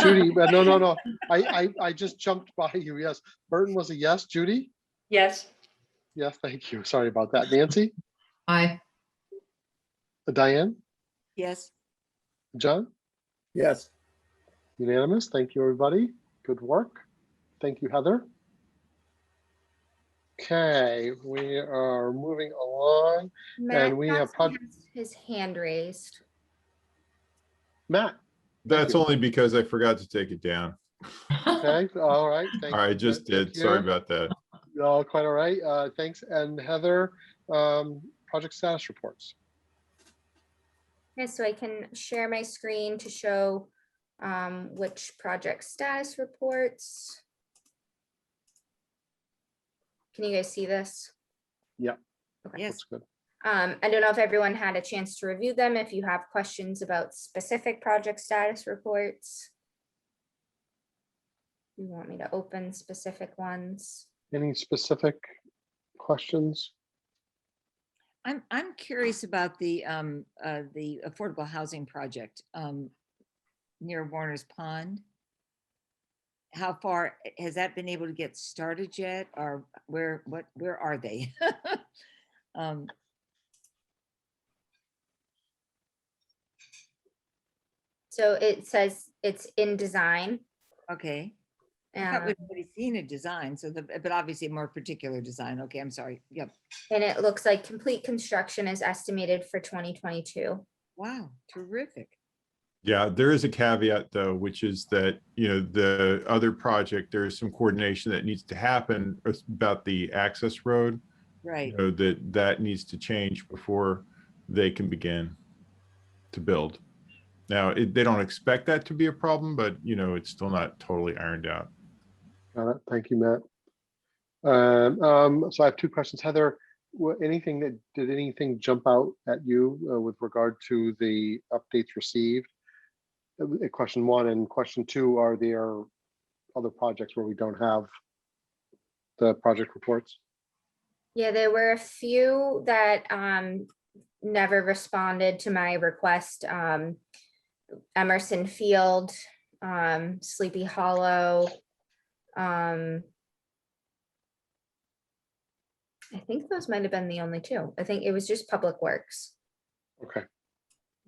Judy, but no. I just jumped by you. Yes. Burton was a yes. Judy? Yes, Yes, thank you. Sorry about that. Nancy? Aye. Diane? Yes. John? yes. Unanimous. Thank you, everybody. Good work. Thank you, Heather. Okay, we are moving along. Matt we have Johnson has his hand raised. Matt. That's you. only because I forgot to take it down. Okay, all right. Thank I you. just Thank did. Sorry you. about that. Oh, quite all right. Thanks. And Heather, project status reports. Yeah, so I can share my screen to show which project status reports. Can you guys see this? Yeah. Okay. Yes. That's good. I don't know if everyone had a chance to review them. If you have questions about specific project status reports. You want me to open specific ones? Any specific questions? I'm curious about the affordable housing project near Warner's Pond. How far has that been able to get started yet, or where are they? So it says it's in design. Okay. I thought we'd already seen a design, so but obviously a more particular design. Okay, I'm sorry. Yep. And it looks like complete construction is estimated for 2022. Wow, terrific. Yeah, there is a caveat though, which is that, the other project, there is some coordination that needs to happen about the access road. Right. That needs to change before they can begin to build. Now, they don't expect that to be a problem, but it's still not totally ironed out. Got it. Thank you, Matt. So I have two questions. Heather, did anything jump out at you with regard to the updates received? Question one, and question two, are there other projects where we don't have the project reports? Yeah, there were a few that never responded to my request. Emerson Field, Sleepy Hollow. I think those might have been the only two. I think it was just Public Works. Okay.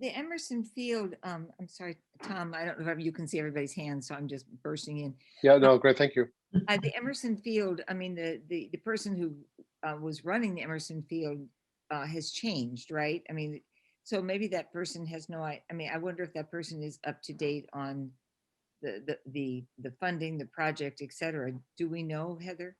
The Emerson Field, I'm sorry, Tom, I don't know if you can see everybody's hands, so I'm just bursting in. Yeah, no, great. Thank you. The Emerson Field, I mean, the person who was running the Emerson Field has changed, right? I mean, so maybe that person has I wonder if that person is up to date on the funding, the project, et cetera. Do we know, Heather?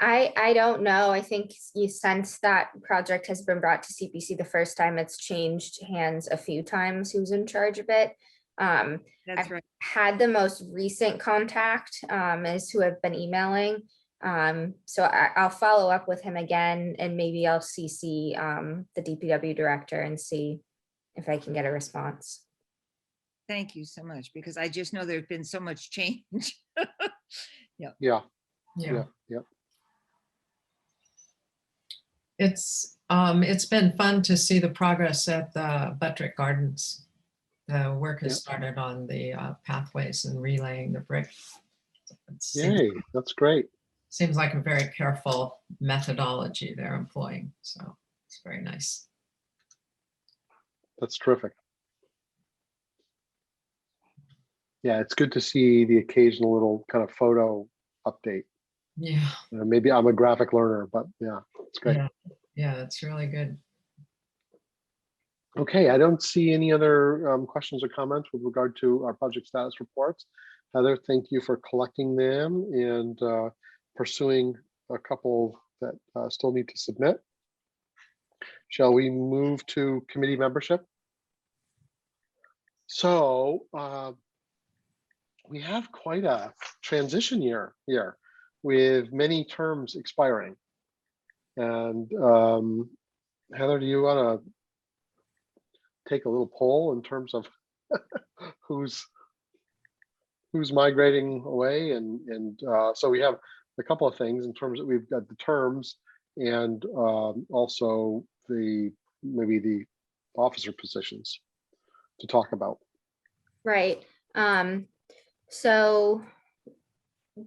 I don't know. I think since that project has been brought to CPC the first time, it's changed hands a few times who's in charge of it. That's I've right. had the most recent contact is who I've been emailing. So I'll follow up with him again, and maybe I'll CC the DPW director and see if I can get a response. Thank you so much, because I just know there's been so much change. Yeah. It's been fun to see the progress at the Buttrick Gardens. The work has started on the pathways and relaying the brick. Yay, that's great. Seems like a very careful methodology they're employing. So it's very nice. That's terrific. Yeah, it's good to see the occasional little kind of photo update. Yeah. Maybe I'm a graphic learner, but yeah, it's great. Yeah, it's really good. Okay, I don't see any other questions or comments with regard to our project status reports. Heather, thank you for collecting them and pursuing a couple that still need to submit. Shall we move to committee membership? So we have quite a transition year here with many terms expiring. And Heather, do you want to take a little poll in terms of who's migrating away? And so we have a couple of things in terms of, we've got the terms and also maybe the officer positions to talk about. Right. So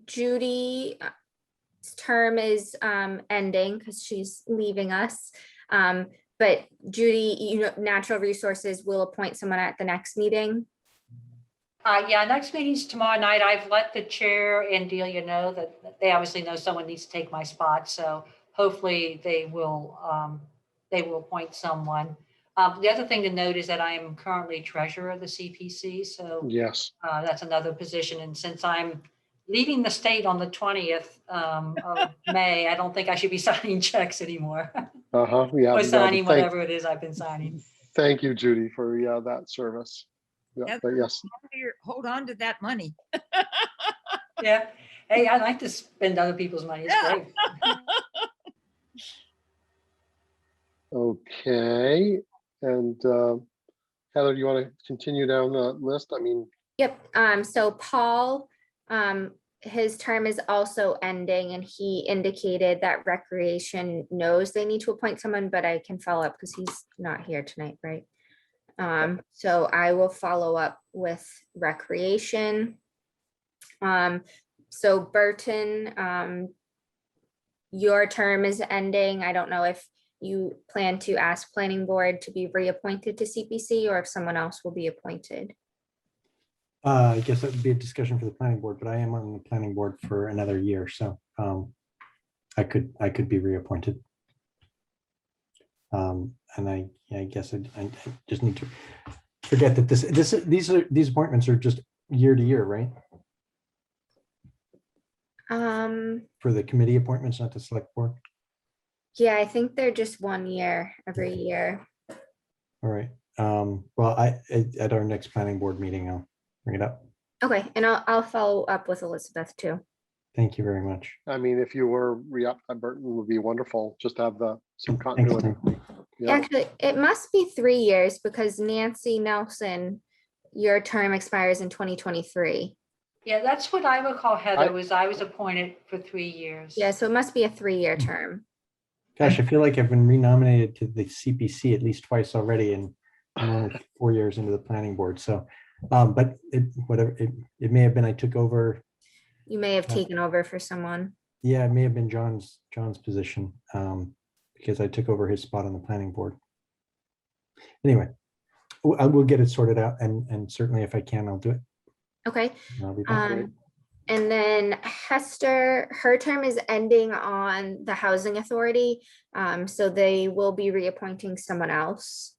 Judy's term is ending because she's leaving us. But Judy, Natural Resources will appoint someone at the next meeting. Yeah, next meeting's tomorrow night. I've let the chair and Delia know that they obviously know someone needs to take my spot. So hopefully they will appoint someone. The other thing to note is that I am currently treasurer of the CPC. So Yes. that's another position. And since I'm leaving the state on the 20th of May, I don't think I should be signing checks anymore. Yeah. Or signing whatever it is I've been signing. Thank you, Judy, for that service. Yeah, Yeah. but yes. Hold on to that money. Yeah. Hey, I like to spend other people's money. It's great. Okay. And Heather, do you want to continue down the list? I mean. Yep. So Paul, his term is also ending, and he indicated that Recreation knows they need to appoint someone, but I can follow up because he's not here tonight, right? So I will follow up with Recreation. So Burton, your term is ending. I don't know if you plan to ask Planning Board to be reappointed to CPC or if someone else will be appointed. I guess that would be a discussion for the planning board, but I am on the planning board for another year, so I could be reappointed. And I guess I just need to forget that these appointments are just year to year, right? For the committee appointments, not the select board. Yeah, I think they're just 1 year every year. All right. Well, at our next planning board meeting, I'll bring it up. Okay, and I'll follow up with Elizabeth too. Thank you very much. I mean, if you were re-upped by Burton, would be wonderful, just to have some continuity. Yeah. Actually, it must be 3 years because Nancy Nelson, your term expires in 2023. Yeah, that's what I recall, Heather, was I was appointed for 3 years. Yeah, so it must be a 3-year term. Gosh, I feel like I've been renominated to the CPC at least twice already, and I'm only 4 years into the planning board. So, but it may have been I took over. You may have taken over for someone. Yeah, it may have been John's position because I took over his spot on the planning board. Anyway, I will get it sorted out, and certainly if I can, I'll do it. Okay. I'll be back. And then Hester, her term is ending on the Housing Authority. So they will be reappointing someone else.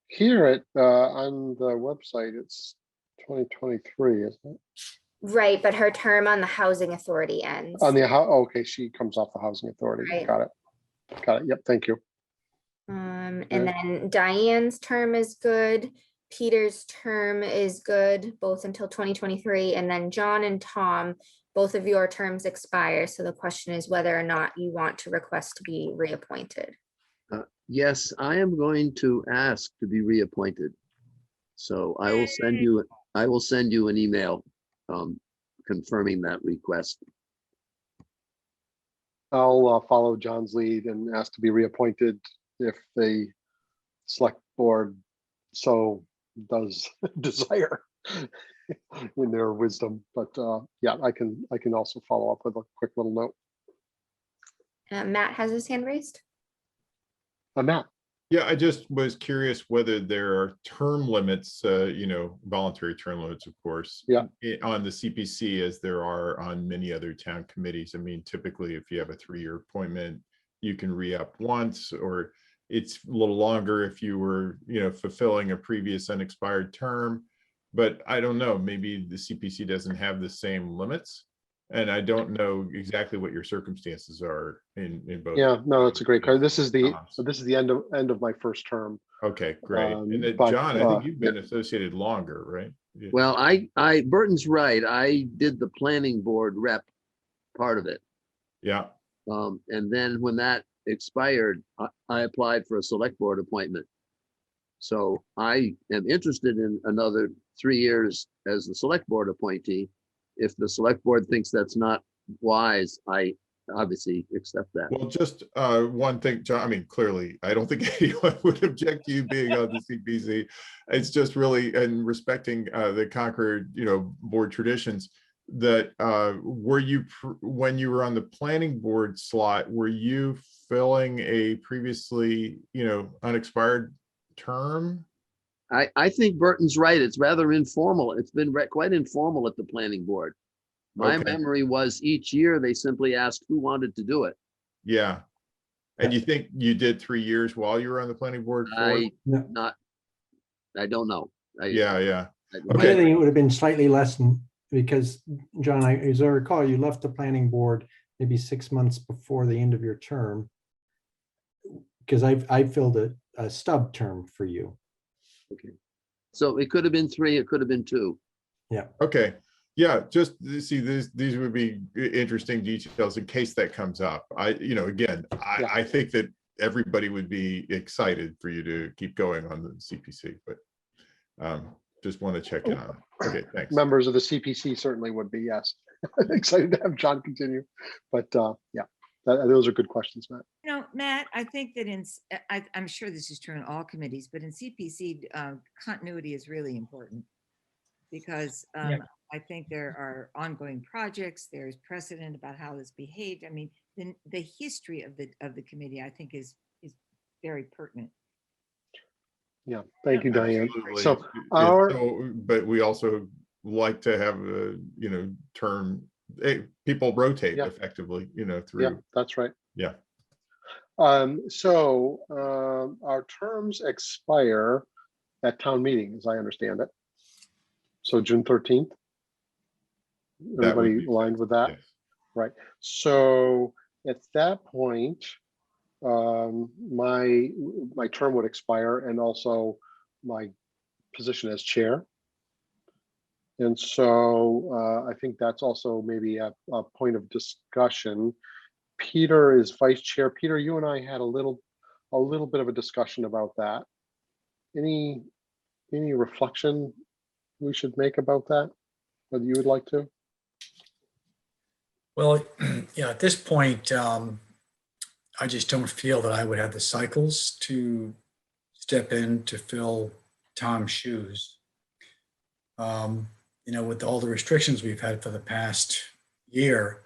Here on the website, it's 2023, isn't it? Right, but her term on the Housing Authority ends. On the okay, she comes off the Housing Authority. Right. Got it. Yep, thank you. And then Diane's term is good. Peter's term is good, both until 2023. And then John and Tom, both of your terms expire. So the question is whether or not you want to request to be reappointed. Yes, I am going to ask to be reappointed. So I will send you an email confirming that request. I'll follow John's lead and ask to be reappointed if the select board so does desire in their wisdom. But yeah, I can also follow up with a quick little note. Matt has his hand raised. Matt. Yeah, I just was curious whether there are term limits, voluntary term limits, of course, on the CPC as there are on many other town committees. I mean, typically, if you have a 3-year appointment, you can re-up once, or it's a little longer if you were, fulfilling a previous unexpired term. But I don't know, maybe the CPC doesn't have the same limits. And I don't know exactly what your circumstances are in both. Yeah, no, that's a great question. This is the John's. end of my first term. Okay, great. And then, But, John, I think you've been associated longer, right? Yeah. Well, Burton's right. I did the planning board rep part of it. Yeah, And then when that expired, I applied for a select board appointment. So I am interested in another 3 years as the select board appointee. If the select board thinks that's not wise, I obviously accept that. well, just one thing, John, I mean, clearly, I don't think anyone would object to you being on the CPC. It's just really, and respecting the Concord, board traditions, that were you, when you were on the planning board slot, were you filling a previously, unexpired term? I think Burton's right. It's rather informal. It's been quite informal at the planning board. My Okay. memory was each year they simply asked who wanted to do it. Yeah. And you think you did 3 years while you were on the planning board? I No. don't know. Yeah. I- I Okay. think it would have been slightly less because, John, as I recall, you left the planning board maybe 6 months before the end of your term. Because I filled a stub term for you. Okay. So it could have been 3, it could have been 2. Okay. Yeah, just see these would be interesting details in case that comes up. Again, I think that everybody would be excited for you to keep going on the CPC, but just want to check in on it. Okay, thanks. Members of the CPC certainly would be, yes. Excited to have John continue. But those are good questions, Matt. Matt, I think that I'm sure this is true in all committees, but in CPC, continuity is really important because I think there are ongoing projects. There's precedent about how this behaved. I mean, the history of the committee, I think, is very pertinent. Yeah, thank you, Diane. Absolutely. So but we also like to have a term. People rotate effectively, through. yeah, that's right. Yeah. So our terms expire at town meeting, as I understand it. So June 13th. That would Everybody be aligned with that? Yes. Right. So at that point, my term would expire and also my position as chair. And so I think that's also maybe a point of discussion. Peter is vice chair. Peter, you and I had a little bit of a discussion about that. Any reflection we should make about that? Whether you would like to? Well, at this point, I just don't feel that I would have the cycles to step in to fill Tom's shoes. With all the restrictions we've had for the past year,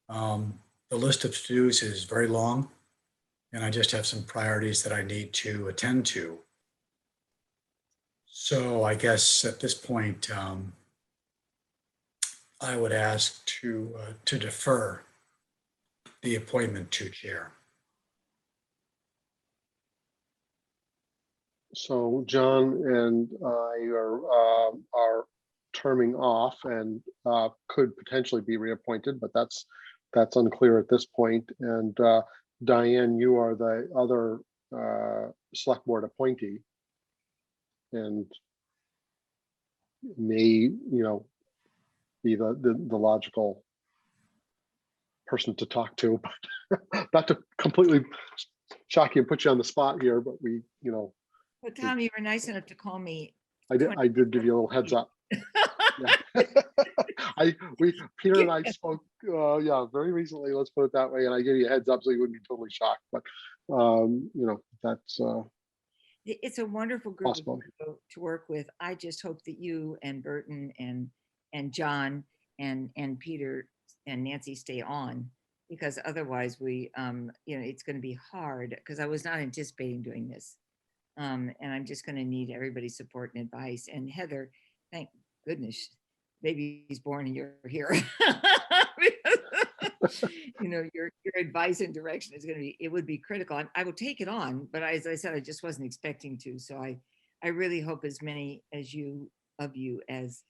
the list of to-dos is very long, and I just have some priorities that I need to attend to. So I guess at this point, I would ask to defer the appointment to chair. So John and I are terming off and could potentially be reappointed, but that's unclear at this point. And Diane, you are the other select board appointee, and may be the logical person to talk to, but not to completely shock you and put you on the spot here, but But Tom, you were nice enough to call me. I did give you a little heads up. Yeah. Peter and I spoke very recently, let's put it that way, and I gave you a heads up so you wouldn't be totally shocked, but that's It's a wonderful group of possible. people to work with. I just hope that you and Burton and John and Peter and Nancy stay on, because otherwise it's going to be hard, because I was not anticipating doing this. And I'm just going to need everybody's support and advice. And Heather, thank goodness, baby's born and you're here. Your advice and direction is going to be, it would be critical. I will take it on, but as I said, I just wasn't expecting to. So I really hope as many of you as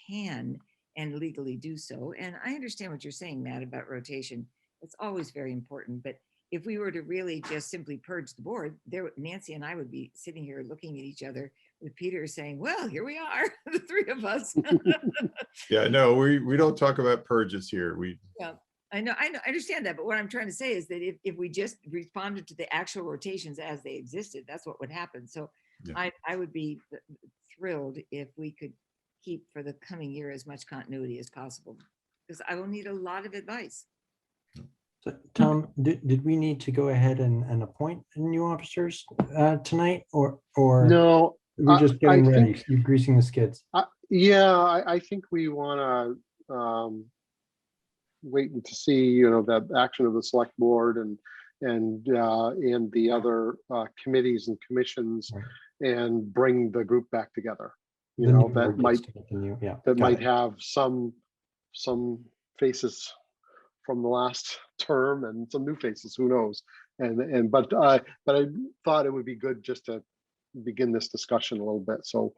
can and legally do so. And I understand what you're saying, Matt, about rotation. It's always very important. But if we were to really just simply purge the board, there, Nancy and I would be sitting here looking at each other with Peter saying, well, here we are, the three of us. Yeah, no, we don't talk about purges here. Yeah, I know, I understand that. But what I'm trying to say is that if we just responded to the actual rotations as they existed, that's what would happen. So Yeah. I would be thrilled if we could keep for the coming year as much continuity as possible, because I will need a lot of advice. So, Tom, did we need to go ahead and appoint new officers tonight, or No, we're just I getting ready, think- you're greasing the skids? yeah, I think we want to wait to see, the action of the select board and the other committees and commissions, Right. and bring the group back together. The new That board might gets to get the new- yeah, that got might it. have some faces from the last term and some new faces, who knows? But I thought it would be good just to begin this discussion a little bit, so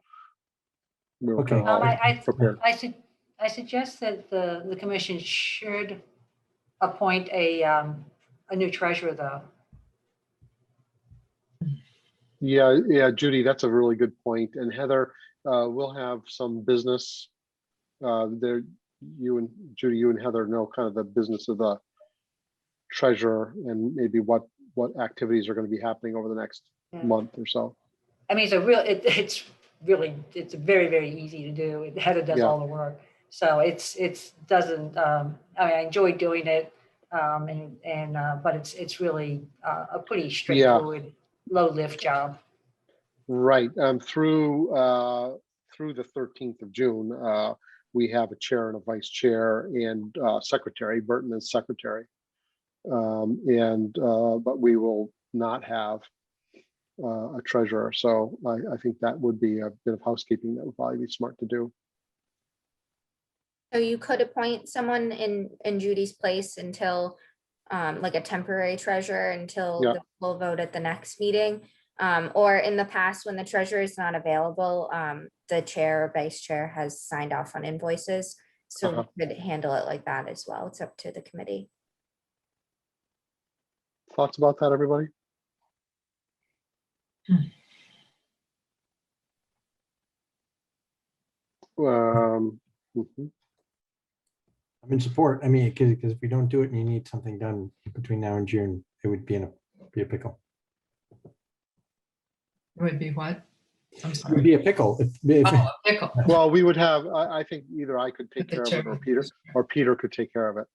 we're Okay. kind of all prepared. I suggest that the commission should appoint a new treasurer, though. Yeah, Judy, that's a really good point. And Heather, we'll have some business there. You and Judy, you and Heather know kind of the business of the treasurer and maybe what activities are going to be happening over the next Yeah. month or so. I mean, it's very, very easy to do. Heather does Yeah. all the work. So it doesn't, I mean, I enjoy doing it. But it's really a pretty straightforward, low lift job. Right. Through the 13th of June, we have a chair and a vice chair and secretary. Burton is secretary. But we will not have a treasurer. So I think that would be a bit of housekeeping that would probably be smart to do. So you could appoint someone in Judy's place until, like a temporary treasurer until Yeah. the full vote at the next meeting. Or in the past, when the treasurer is not available, the chair or vice chair has signed off on invoices. So Uh-huh. we could handle it like that as well. It's up to the committee. Thoughts about that, everybody? Mhm. I'm in support. I mean, because if we don't do it and you need something done between now and June, it would be a pickle. It would be what? I'm It would sorry. be a pickle. Oh, a pickle. Well, we would have, I think either I could take The care of it chair. or Peter could take care of it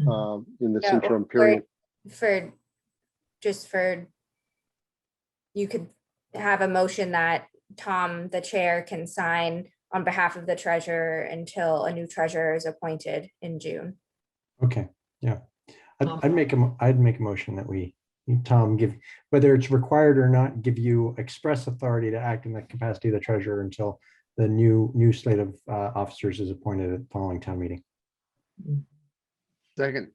Mhm. in this Yeah, interim or period. You could have a motion that Tom, the chair, can sign on behalf of the treasurer until a new treasurer is appointed in June. Okay, yeah. I'd make a motion that Tom, give, whether it's required or not, give you express authority to act in the capacity of the treasurer until the new slate of officers is appointed at the following town meeting. Second.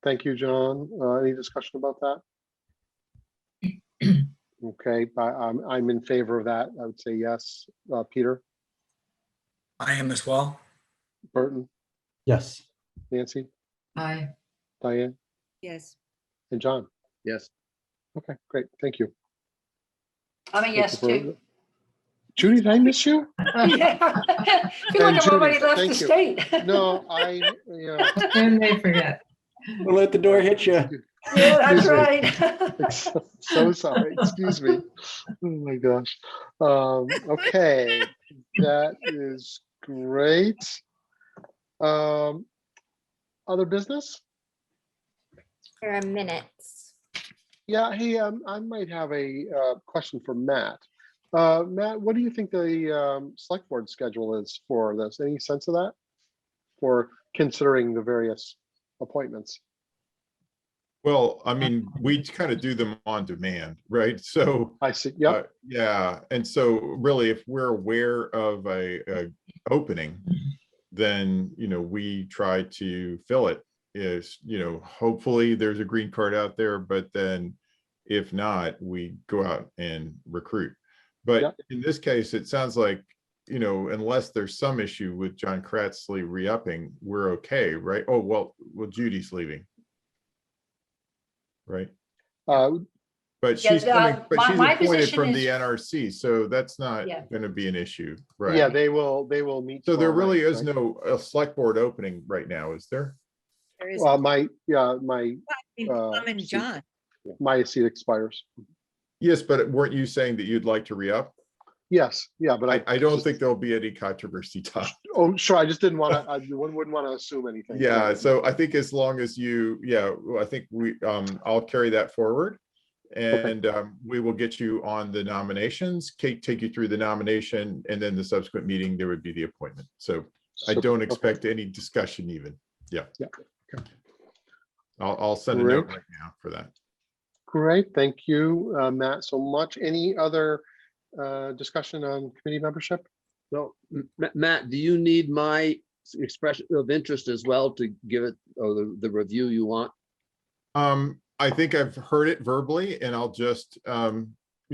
Thank you, John. Any discussion about that? Okay, I'm in favor of that. I would say yes. Peter, I am as well. Burton, Yes. Nancy, Aye. Diane, Yes. and John. Yes. Okay, great. Thank you. I'm a Thank yes, you for- too. Judy, did I miss you? Yeah. I feel And like I've Judy, already left the thank you. state. No, And they forget. We'll let the door hit you. Yeah, that's Excuse right. so sorry. Excuse me. Oh my gosh. Okay, that is great. Other business? There are minutes. Yeah. Hey, I might have a question for Matt. Matt, what do you think the select board schedule is for this? Any sense of that? For considering the various appointments? Well, I mean, we kind of do them on demand, right? So, I see. Yep. yeah. And so really, if we're aware of a opening, then, we try to fill it. Is, hopefully there's a green card out there, but then if not, we go out and recruit. But Yep. in this case, it sounds like you know, unless there's some issue with John Kratzley re-upping, we're okay, right? Oh, well, Judy's leaving. Right? But Yeah, she's coming, but my- she's my appointed position from the is- NRC, so that's not Yeah. gonna be an issue, Yeah, right? they will meet. So there tomorrow really night, is right? no select board opening right now, is there? There is Well, my Tom and seat- John. my seat expires. Yes, but weren't you saying that you'd like to re-up? Yes, yeah, but I don't just- think there'll be any controversy, Tom. Oh, sure, I just didn't want to, I wouldn't want to assume anything. Yeah, Right. so I think as long as you, yeah, I think I'll carry that forward. And we will get you on the nominations, take you through the nomination, and then the subsequent meeting, there would be the appointment. So I Super, don't okay. expect any discussion even. Yeah. Yeah, okay. I'll send a note Great. right now for that. Great, thank you, Matt, so much. Any other discussion on committee membership? So, Matt, do you need my expression of interest as well to give it, or the review you want? I think I've heard it verbally, and I'll just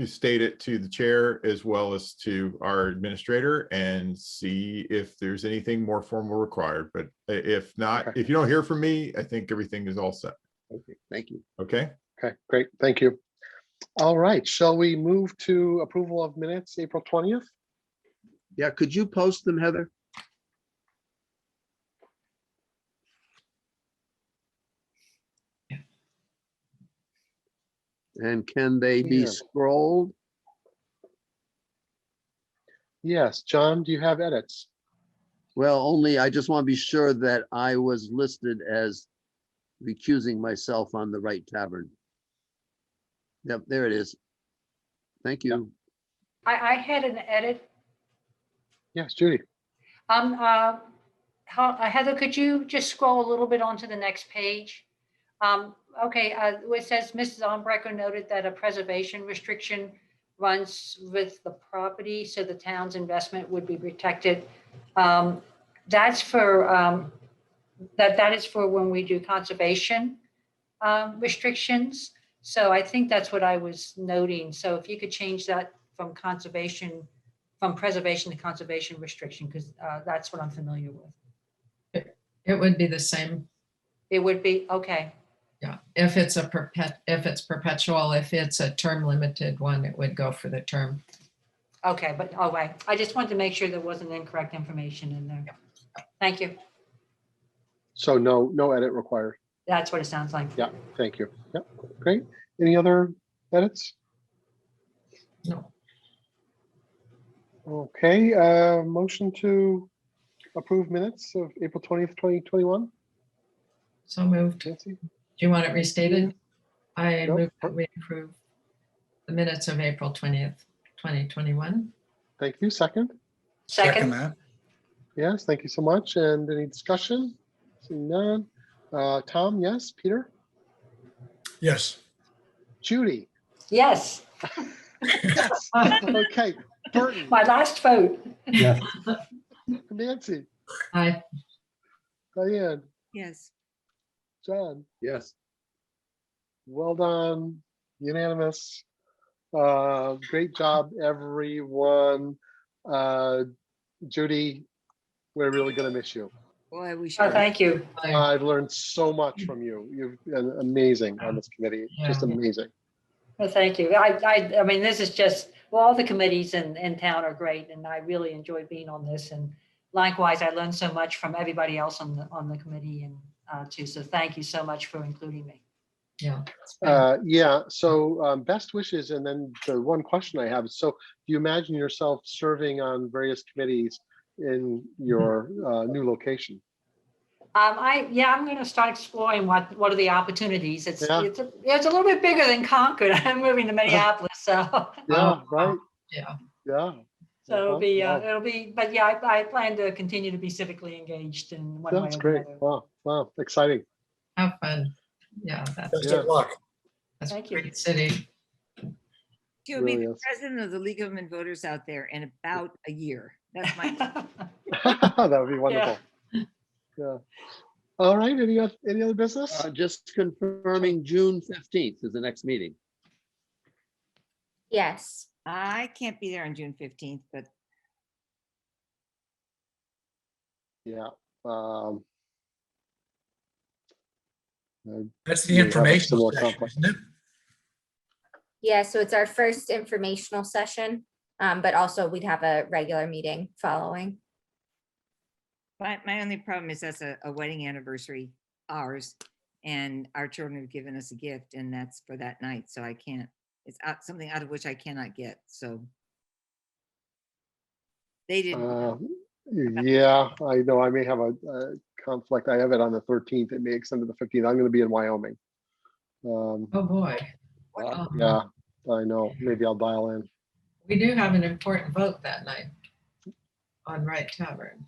state it to the chair as well as to our administrator and see if there's anything more formal required. But if not, Okay. if you don't hear from me, I think everything is all set. Okay, thank you. Okay? Okay, great, thank you. All right, shall we move to approval of minutes, April 20th? Yeah, could you post them, Heather? And can they be Yeah. scrolled? Yes, John, do you have edits? Well, only I just want to be sure that I was listed as recusing myself on the right tavern. Yep, there it is. Thank you. I had an edit. Yes, Judy. Heather, could you just scroll a little bit onto the next page? Okay, where it says Mrs. Albrecht noted that a preservation restriction runs with the property, so the town's investment would be protected. That's for, that is for when we do conservation restrictions. So I think that's what I was noting. So if you could change that from conservation, from preservation to conservation restriction, because that's what I'm familiar with. It would be the same. It would be, okay. Yeah, if it's perpetual, if it's a term limited one, it would go for the term. Okay, but, all right. I just wanted to make sure there wasn't incorrect information in there. Thank you. So no edit required. That's what it sounds like. Yeah, thank you. Yep, great. Any other edits? No. Okay, motion to approve minutes of April 20th, 2021. So moved. Do Nancy? you want it restated? I Nope. move that we approve the minutes of April 20th, 2021. Thank you. Second? Second, that. Yes, thank you so much. And any discussion? Seeing none. Tom, yes. Peter? Yes. Judy? yes, Yes. Okay. Burton? my last vote. Yes, Nancy? Aye. Diane? Yes. John? Yes. Well done. Unanimous. Great job, everyone. Judy, we're really gonna miss you. Boy, we Oh, should. thank you. Aye. I've learned so much from you. You've been amazing on this committee, just Yeah. amazing. Well, thank you. I mean, this is just, well, all the committees in town are great, and I really enjoy being on this. And likewise, I learned so much from everybody else on the committee and too. So thank you so much for including me. Yeah. it's fine. Yeah, so best wishes. And then the one question I have is, so do you imagine yourself serving on various committees in your new location? I'm going to start exploring what are the opportunities. It's Yeah. it's a little bit bigger than Concord. I'm moving to Minneapolis, so Yeah, right? Yeah. Yeah. it'll Wow. be. But yeah, I plan to continue to be civically engaged in one way or That's the great. other. Wow, exciting. Have fun. Yeah, Best Yeah. of luck. that's a Thank you. great city. You'll be Really the is. president of the League of Women Voters out there in about a year. That's my, That would be wonderful. Yeah. All right, any other business? Just confirming June 15th is the next meeting. Yes. I can't be there on June 15th, but Yeah. That's may the have a informational similar session, conflict. isn't it? Yeah, so it's our first informational session, but also we'd have a regular meeting following. My only problem is that's a wedding anniversary, ours, and our children have given us a gift, and that's for that night, so I can't, it's something out of which I cannot get, so. They didn't. Yeah, I know I may have a conflict. I have it on the 13th. It may extend to the 15th. I'm going to be in Wyoming. Oh, boy. Yeah, I know. Maybe I'll dial in. We do have an important vote that night on Right Tavern.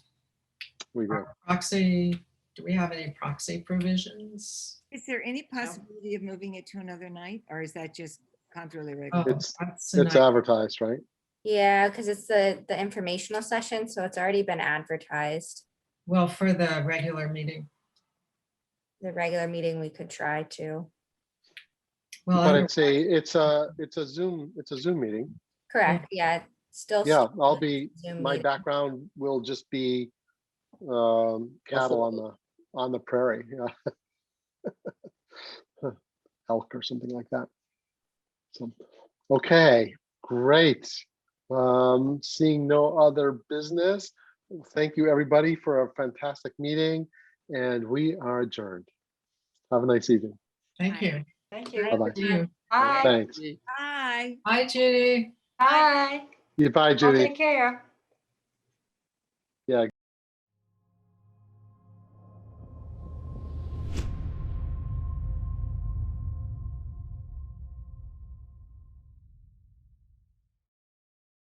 We do. Proxy, do we have any proxy provisions? Is there any possibility of moving it to another night, or is that just contrarily Oh, regular? It's that's a It's night. advertised, right? Yeah, because it's the informational session, so it's already been advertised. Well, for the regular meeting. The regular meeting, we could try to. Well, But other- it's a Zoom meeting. Correct, yeah, still. Yeah, I'll be, Zoom my meeting. background will just be cattle on the prairie. Yeah. Elk or something like that. So, okay, great. Seeing no other business, thank you everybody for a fantastic meeting, and we are adjourned. Have a nice evening. Thank you. Thank you. Bye-bye. See you. Bye. Thanks. Bye. Hi, Judy. Bye. Bye, I'll Judy. take care.